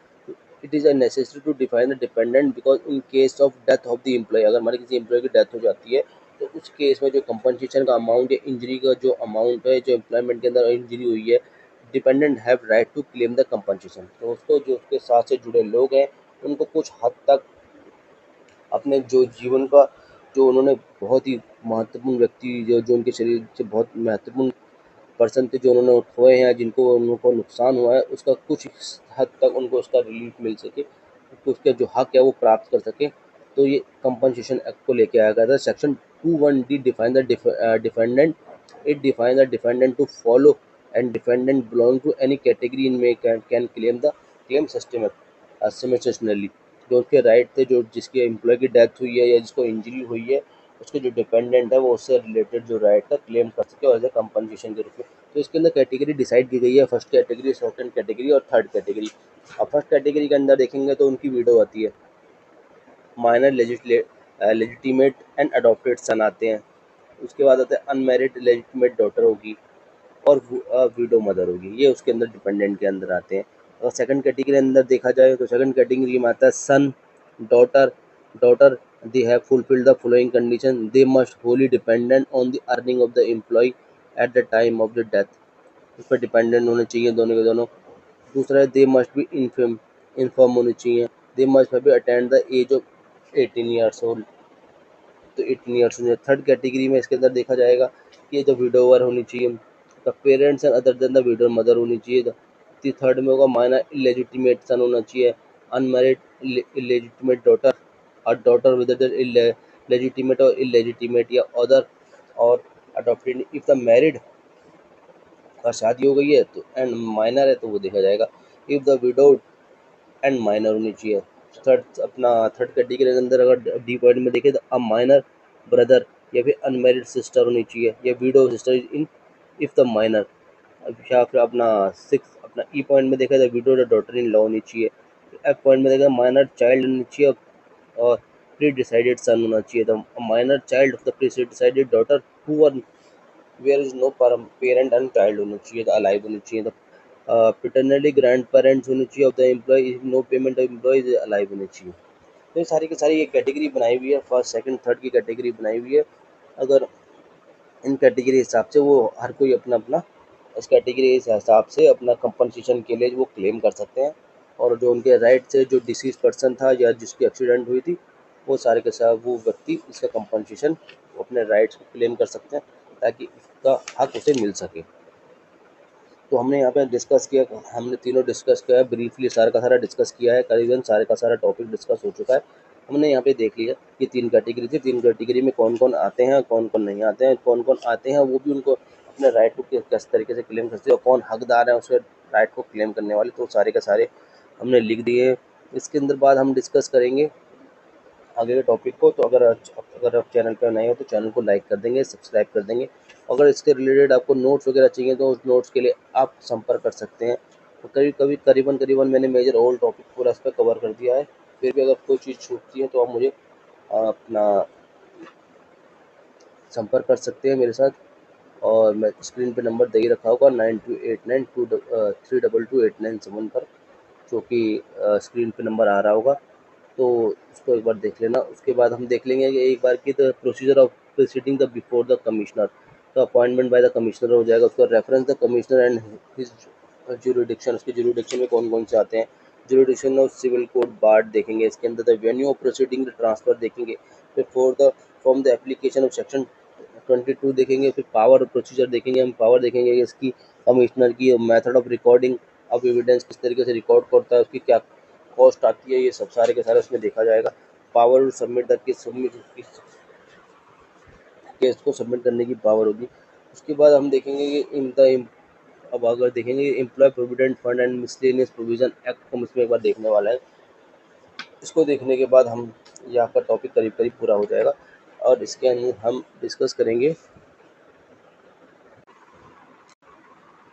It is a necessary to define the dependent because in case of death of the employee, अगर हमारे किसी एम्प्लॉय की डेथ हो जाती है तो उस केस में जो कंपनसेशन का अमाउंट या इंजरी का जो अमाउंट है, जो एम्प्लॉयमेंट के अंदर इंजरी हुई है, dependent have right to claim the compensation. तो उसको जो उसके साथ से जुड़े लोग हैं उनको कुछ हद तक अपने जो जीवन का जो उन्होंने बहुत ही महत्वपूर्ण व्यक्ति जो जो उनके शरीर से बहुत महत्वपूर्ण पर्सन थे जो उन्होंने खोए हैं, जिनको उनको नुकसान हुआ है, उसका कुछ हद तक उनको उसका रिलीफ मिल सके, उसके जो हक है वो प्राप्त कर सके। तो ये कंपनसेशन एक्ट को लेके आया गया था। Section 21D define the defendant, it define the defendant to follow and defendant belong to any category in में can claim the claim systematically. जो उसके राइट थे, जो जिसके एम्प्लॉय की डेथ हुई है या जिसको इंजरी हुई है, उसके जो डिपेंडेंट है वो उससे रिलेटेड जो राइट का क्लेम कर सके और एज ए कंपनसेशन के रूप में। तो इसके अंदर कैटेगरी डिसाइड की गई है, फर्स्ट कैटेगरी, सेकंड कैटेगरी और थर्ड कैटेगरी। अब फर्स्ट कैटेगरी के अंदर देखेंगे तो उनकी विडो आती है, माइनर लेजिटिमेट एंड अडॉप्टेड सन आते हैं, उसके बाद आता है अनमैरिड लेजिटिमेट डॉटर होगी और विडो मदर होगी, ये उसके अंदर डिपेंडेंट के अंदर आते हैं। अगर सेकंड कैटेगरी अंदर देखा जाए तो सेकंड कैटेगरी में आता है son, daughter they have fulfilled the following condition, they must wholly dependent on the earning of the employ at the time of the death. उस पर डिपेंडेंट होने चाहिए दोनों के दोनों। दूसरा है दे मस्ट बी इन्फॉर्म होनी चाहिए, they must be attend the age of 18 years old, तो 18 ईयर्स होने। थर्ड कैटेगरी में इसके अंदर देखा जाएगा कि जो विडोवर होनी चाहिए, the parents and other than the widow mother होनी चाहिए। थर्ड में होगा माइनर इलेजिटिमेट सन होना चाहिए, अनमैरिड इलेजिटिमेट डॉटर और डॉटर विद लेजिटिमेट और इलेजिटिमेट या अदर और अडॉप्टेड। इफ द मैरिड का शादी हो गई है तो एंड माइनर है तो वो देखा जाएगा। If the widowed and minor होनी चाहिए। थर्ड कैटेगरी के अंदर अगर डी पॉइंट में देखें तो अ माइनर ब्रदर या फिर अनमैरिड सिस्टर होनी चाहिए या window sister in if the minor. या फिर अपना सिक्स अपना ई पॉइंट में देखा जाए विडो डॉटर इन लॉ होनी चाहिए। एफ पॉइंट में देखा माइनर चाइल्ड होनी चाहिए और प्री डिसाइडेड सन होना चाहिए। The minor child of the pre decided daughter who are where is no parent and child होना चाहिए, अलाइव होनी चाहिए। पैटर्नली ग्रैंड पेरेंट्स होनी चाहिए of the employee, no payment of employee alive होनी चाहिए। तो ये सारी की सारी ये कैटेगरी बनाई हुई है, फर्स्ट सेकंड थर्ड की कैटेगरी बनाई हुई है। अगर इन कैटेगरी हिसाब से वो हर कोई अपना अपना इस कैटेगरी के हिसाब से अपना कंपनसेशन के लिए वो क्लेम कर सकते हैं। और जो उनके राइट से जो डिसीज पर्सन था या जिसकी एक्सीडेंट हुई थी, वो सारे के सारे वो व्यक्ति इसका कंपनसेशन अपने राइट्स को क्लेम कर सकते हैं ताकि उसका हक उसे मिल सके। तो हमने यहाँ पे डिस्कस किया, हमने तीनों डिस्कस किया है ब्रीफली, सारा का सारा डिस्कस किया है, करीबन सारे का सारा टॉपिक डिस्कस हो चुका है। हमने यहाँ पे देख लिया कि तीन कैटेगरी थी, तीन कैटेगरी में कौन कौन आते हैं कौन कौन नहीं आते हैं, कौन कौन आते हैं वो भी उनको अपने राइट को किस तरीके से क्लेम कर सकते हैं और कौन हकदार है उसके राइट को क्लेम करने वाले, तो सारे के सारे हमने लिख दिए। इसके अंदर बाद हम डिस्कस करेंगे आगे के टॉपिक को। तो अगर आप चैनल पर नए हो तो चैनल को लाइक कर देंगे, सब्सक्राइब कर देंगे। अगर इसके रिलेटेड आपको नोट्स वगैरह चाहिए तो उस नोट्स के लिए आप संपर्क कर सकते हैं। तो करीबन करीबन मैंने मेजर ऑल टॉपिक पूरा इस पर कवर कर दिया है। फिर भी अगर कोई चीज़ छूटती है तो आप मुझे अपना संपर्क कर सकते हैं मेरे साथ। और मैं स्क्रीन पे नंबर दे ही रखा होगा 9289232289 पर, जो कि स्क्रीन पे नंबर आ रहा होगा, तो उसको एक बार देख लेना। उसके बाद हम देख लेंगे कि एक बार की the procedure of proceeding the before the commissioner, तो अपॉइंटमेंट बाय द कमिश्नर हो जाएगा, उसका reference the commissioner and his jurisdiction, उसके ज्यूरिडिक्शन में कौन कौन से आते हैं, jurisdiction of civil code barred देखेंगे, इसके अंदर the venue of proceeding the transfer देखेंगे, फिर for the from the application of section 22 देखेंगे, फिर पावर प्रोसीजर देखेंगे, हम पावर देखेंगे कि इसकी कमिश्नर की method of recording of evidence किस तरीके से रिकॉर्ड करता है, उसकी क्या कॉस्ट आती है, ये सब सारे के सारे उसमें देखा जाएगा। पावर सबमिट द केस को सबमिट करने की पावर होगी। उसके बाद हम देखेंगे कि इन द अब अगर देखेंगे employee provident fund and miscellaneous provision act, हम इसमें एक बार देखने वाला है। इसको देखने के बाद हम यहाँ का टॉपिक करीब करीब पूरा हो जाएगा और इसके अंदर हम डिस्कस करेंगे।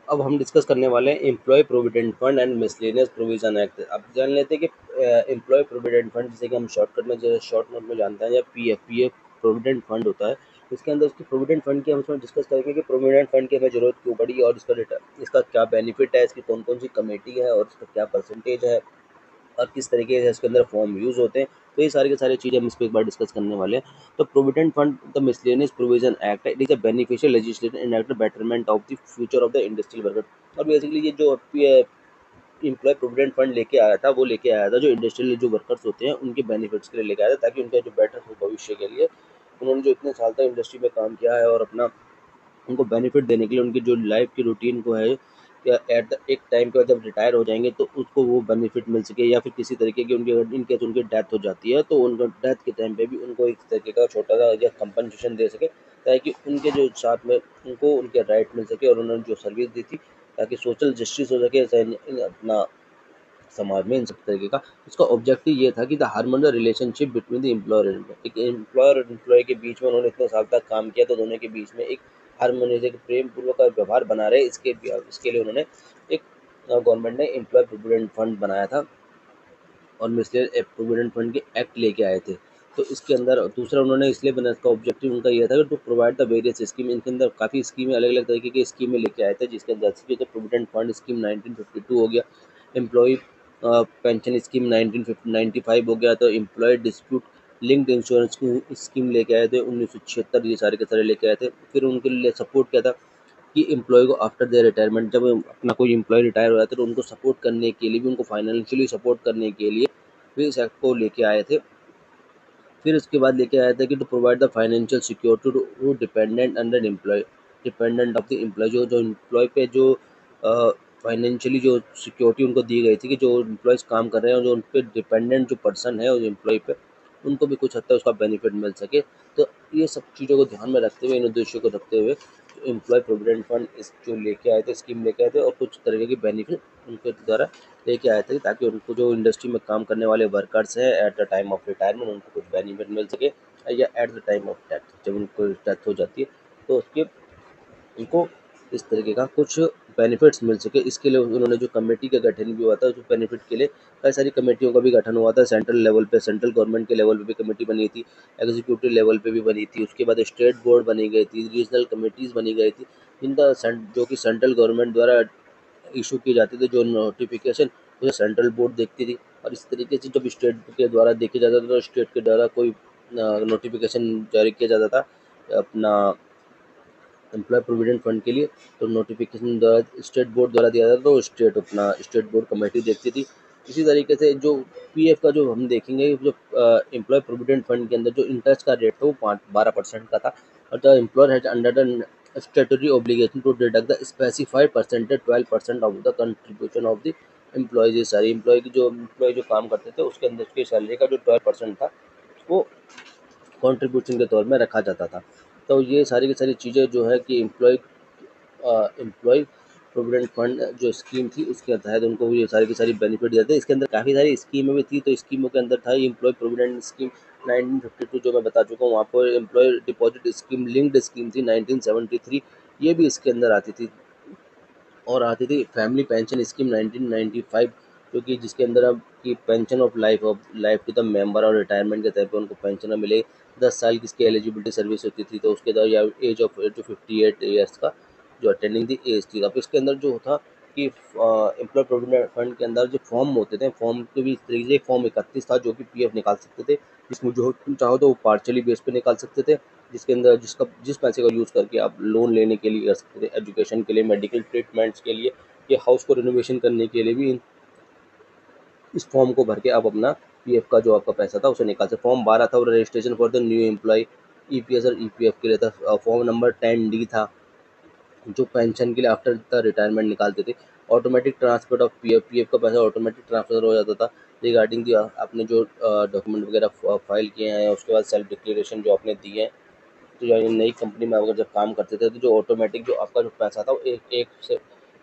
अब हम डिस्कस करने वाले हैं employee provident fund and miscellaneous provision act. अब जान लेते हैं कि एम्प्लॉय प्रोविडेंट फंड, जिसे कि हम शॉर्टकट में जो शॉर्ट नोट में जानते हैं, या पीएफ प्रोविडेंट फंड होता है। इसके अंदर उसकी प्रोविडेंट फंड की हम उसमें डिस्कस करेंगे कि प्रोविडेंट फंड की हमें जरूरत क्यों पड़ी और इसका क्या बेनिफिट है, इसकी कौन कौन सी कमेटी है और इसका क्या परसेंटेज है और किस तरीके से इसके अंदर फॉर्म यूज़ होते हैं। तो ये सारी की सारी चीज़ें हम इस पर एक बार डिस्कस करने वाले हैं। तो provident fund the miscellaneous provision act, it is a beneficial legislation enact betterment of the future of the industrial worker. और बेसिकली ये जो एम्प्लॉय प्रोविडेंट फंड लेके आया था, वो लेके आया था जो इंडस्ट्रियल जो वर्कर्स होते हैं उनके बेनिफिट्स के लिए लेके आया था, ताकि उनका जो बेटर हो भविष्य के लिए। उन्होंने जो इतने साल तक इंडस्ट्री में काम किया है और अपना उनको बेनिफिट देने के लिए उनकी जो लाइफ की रूटीन को है या एट द एक टाइम के बाद जब रिटायर हो जाएंगे तो उसको वो बेनिफिट मिल सके, या फिर किसी तरीके की उनकी इन केस उनकी डेथ हो जाती है तो उनको डेथ के टाइम पे भी उनको एक तरीके का छोटा सा या कंपनसेशन दे सके, ताकि उनके जो साथ में उनको उनके राइट मिल सके और उन्होंने जो सर्विस दी थी ताकि सोशल जस्टिस हो सके अपना समाज में इन सब तरीके का। इसका ऑब्जेक्टिव ये था कि the harmony the relationship between the employer and एक एम्प्लॉयर और एम्प्लॉय के बीच में उन्होंने इतने साल तक काम किया तो दोनों के बीच में एक हारमोनियस एक प्रेम पूर्वक का व्यवहार बना रहे, इसके लिए उन्होंने एक गवर्नमेंट ने एम्प्लॉय प्रोविडेंट फंड बनाया था और मिसलेनियस प्रोविडेंट फंड के एक्ट लेके आए थे। तो इसके अंदर दूसरा उन्होंने इसलिए बनाया, इसका ऑब्जेक्टिव उनका यह था कि to provide the various scheme, इनके अंदर काफ़ी स्कीमें अलग अलग तरीके की स्कीमें लेके आए थे, जिसके अंदर जैसे प्रोविडेंट फंड स्कीम 1952 हो गया, एम्प्लॉय पेंशन स्कीम 1995 हो गया, तो एम्प्लॉय डिस्प्यूट लिंक्ड इंश्योरेंस की स्कीम लेके आए थे 1976, ये सारे के सारे लेके आए थे। फिर उनके लिए सपोर्ट क्या था कि एम्प्लॉय को आफ्टर देयर रिटायरमेंट जब अपना कोई एम्प्लॉय रिटायर हो जाता है तो उनको सपोर्ट करने के लिए भी, उनको फाइनेंशियली सपोर्ट करने के लिए भी इस एक्ट को लेके आए थे। फिर उसके बाद लेके आया था कि to provide the financial security to dependent under employee, dependent of the employee, जो जो एम्प्लॉय पे जो फाइनेंशियली जो सिक्योरिटी उनको दी गई थी कि जो एम्प्लॉयज़ काम कर रहे हैं और जो उन पे डिपेंडेंट जो पर्सन है उस एम्प्लॉय पे, उनको भी कुछ हद तक उसका बेनिफिट मिल सके। तो ये सब चीज़ों को ध्यान में रखते हुए, इन उद्देश्यों को रखते हुए एम्प्लॉय प्रोविडेंट फंड इस जो लेके आए थे, स्कीम लेके आए थे और कुछ तरीके की बेनिफिट उनके द्वारा लेके आए थे ताकि उनको जो इंडस्ट्री में काम करने वाले वर्कर्स हैं eight the time of retirement उनको कुछ बेनिफिट मिल सके, या eight the time of death जब उनको डेथ हो जाती है तो उसके उनको इस तरीके का कुछ बेनिफिट्स मिल सके। इसके लिए उन्होंने जो कमेटी का गठन भी हुआ था, जो बेनिफिट के लिए कई सारी कमेटियों का भी गठन हुआ था। सेंट्रल लेवल पे, सेंट्रल गवर्नमेंट के लेवल पे भी कमेटी बनी थी, एग्जीक्यूटिव लेवल पे भी बनी थी, उसके बाद स्टेट बोर्ड बनी गई थी, रीजनल कमेटीज़ बनी गई थी, जिनका जो कि सेंट्रल गवर्नमेंट द्वारा इशू किए जाते थे जो नोटिफिकेशन, उसे सेंट्रल बोर्ड देखती थी। और इस तरीके से जब स्टेट के द्वारा देखे जाता था तो स्टेट के द्वारा कोई नोटिफिकेशन जारी किया जाता था अपना एम्प्लॉय प्रोविडेंट फंड के लिए, तो नोटिफिकेशन द्वारा स्टेट बोर्ड द्वारा दिया जाता था तो स्टेट अपना स्टेट बोर्ड कमेटी देखती थी। इसी तरीके से जो पीएफ का जो हम देखेंगे, जो एम्प्लॉय प्रोविडेंट फंड के अंदर जो इंटरेस्ट का रेट था वो 12% का था, और the employer has under the statutory obligation to deduct the specified percentage 12% of the contribution of the employees. ये सारी एम्प्लॉय जो काम करते थे उसके अंदर उसकी सैलरी का जो 12% था वो कंट्रीब्यूशन के तौर में रखा जाता था। तो ये सारी की सारी चीज़ें जो है कि एम्प्लॉय प्रोविडेंट फंड जो स्कीम थी उसके तहत उनको ये सारी की सारी बेनिफिट देते हैं। इसके अंदर काफ़ी सारी स्कीमें भी थी, तो स्कीमों के अंदर था एम्प्लॉय प्रोविडेंट स्कीम 1952 जो मैं बता चुका हूँ, वहाँ पर employee deposit scheme linked scheme थी 1973, ये भी इसके अंदर आती थी। और आती थी फैमिली पेंशन स्कीम 1995, जो कि जिसके अंदर अब की pension of life to the member और रिटायरमेंट के तौर पे उनको पेंशन मिले। 10 साल की इसकी एलिजिबिलिटी सर्विस होती थी, तो उसके द्वारा या एज ऑफ जो 58 ईयर्स का जो अटेंडिंग दी एज थी। अब इसके अंदर जो था कि एम्प्लॉय प्रोविडेंट फंड के अंदर जो फॉर्म होते थे, फॉर्म के भी इस तरीके से फॉर्म 31 था जो कि पीएफ निकाल सकते थे, जिसमें जो चाहो तो वो पार्शली बेस पे निकाल सकते थे, जिसके अंदर जिस पैसे का यूज़ करके आप लोन लेने के लिए कर सकते थे, एजुकेशन के लिए, मेडिकल ट्रीटमेंट्स के लिए, या हाउस को रिनोवेशन करने के लिए भी इस फॉर्म को भर के आप अपना पीएफ का जो आपका पैसा था उसे निकाल सकते। फॉर्म 12 था और registration for the new employ EPS और ईपीएफ के लिए था। फॉर्म नंबर 10D था जो पेंशन के लिए आफ्टर द रिटायरमेंट निकालते थे। Automatic transfer of PF, PF का पैसा ऑटोमेटिक ट्रांसफर हो जाता था। रिगार्डिंग दी आपने जो डॉक्यूमेंट वगैरह फाइल किए हैं, उसके बाद सेल्फ डिक्लेरेशन जो आपने दिए हैं, तो या नई कंपनी में अगर जब काम करते थे तो जो ऑटोमेटिक जो आपका जो पैसा था वो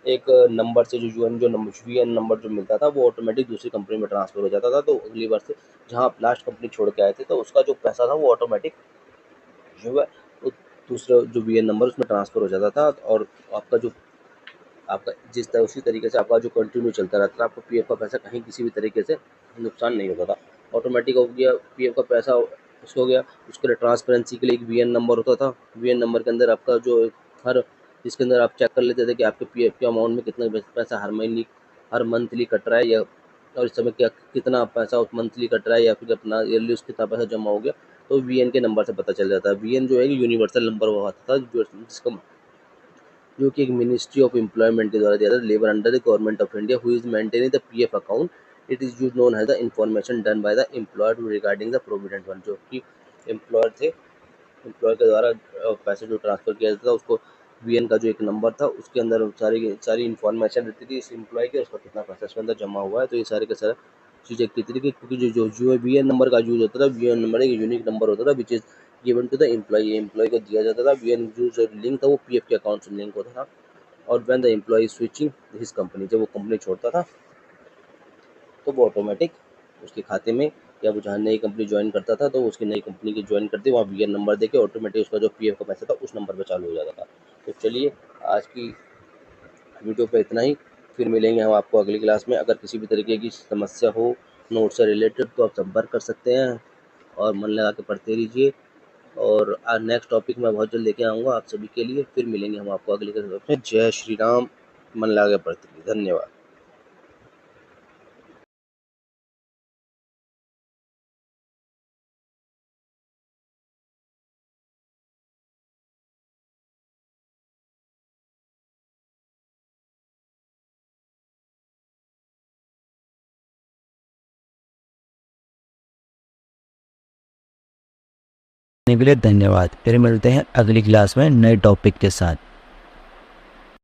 एक नंबर से जो यूएन जो नंबर वीएन नंबर जो मिलता था वो ऑटोमेटिक दूसरी कंपनी में ट्रांसफर हो जाता था। तो अगली बार से जहाँ आप लास्ट कंपनी छोड़ के आए थे तो उसका जो पैसा था वो ऑटोमेटिक जो है वो दूसरा जो वीएन नंबर उसमें ट्रांसफर हो जाता था, और आपका जो आपका जिस तरह उसी तरीके से आपका जो कंटिन्यू चलता रहता था, आपको पीएफ का पैसा कहीं किसी भी तरीके से नुकसान नहीं होता था, ऑटोमेटिक हो गया पीएफ का पैसा उसको हो गया। उसके लिए ट्रांसपेरेंसी के लिए एक वीएन नंबर होता था, वीएन नंबर के अंदर आपका जो हर जिसके अंदर आप चेक कर लेते थे कि आपके पीएफ के अमाउंट में कितना पैसा हर महीने हर मंथली कट रहा है, या और इस समय क्या कितना पैसा उस मंथली कट रहा है, या फिर अपना ईयरली उस कितना पैसा जमा हो गया, तो वीएन के नंबर से पता चल जाता है। वीएन जो है यूनिवर्सल नंबर हुआ था जो कि एक मिनिस्ट्री ऑफ एम्प्लॉयमेंट के द्वारा दिया था, labour under the government of India who is maintaining the PF account, it is use known as the information done by the employer regarding the provident fund. जो कि एम्प्लॉयर थे, एम्प्लॉयर के द्वारा पैसे जो ट्रांसफर किया जाता था उसको वीएन का जो एक नंबर था उसके अंदर सारी इन्फॉर्मेशन रहती थी इस एम्प्लॉय की, उसका कितना पैसा इसके अंदर जमा हुआ है। तो ये सारे का सारा चीज़ देखती थी कि क्योंकि जो वीएन नंबर का यूज होता था, वीएन नंबर एक यूनिक नंबर होता था which is given to the employee, employee को दिया जाता था। वीएन जो लिंक था वो पीएफ के अकाउंट से लिंक होता था। और when the employee switching his company, जब वो कंपनी छोड़ता था तो वो ऑटोमेटिक उसके खाते में, या वो जहाँ नई कंपनी ज्वाइन करता था तो उसकी नई कंपनी की ज्वाइन करते वहाँ वीएन नंबर देके ऑटोमेटिक उसका जो पीएफ का पैसा था उस नंबर पर चालू हो जाता था। तो चलिए आज की वीडियो पे इतना ही, फिर मिलेंगे हम आपको अगली क्लास में। अगर किसी भी तरीके की समस्या हो नोट से रिलेटेड तो आप संपर्क कर सकते हैं और मन लगा के पढ़ते रहिए। और नेक्स्ट टॉपिक मैं बहुत जल्द लेके आऊँगा आप सभी के लिए। फिर मिलेंगे हम आपको अगली क्लास में। जय श्री राम, मन लगा के पढ़ते रहिए। धन्यवाद। के लिए धन्यवाद। फिर मिलते हैं अगली क्लास में नए टॉपिक के साथ।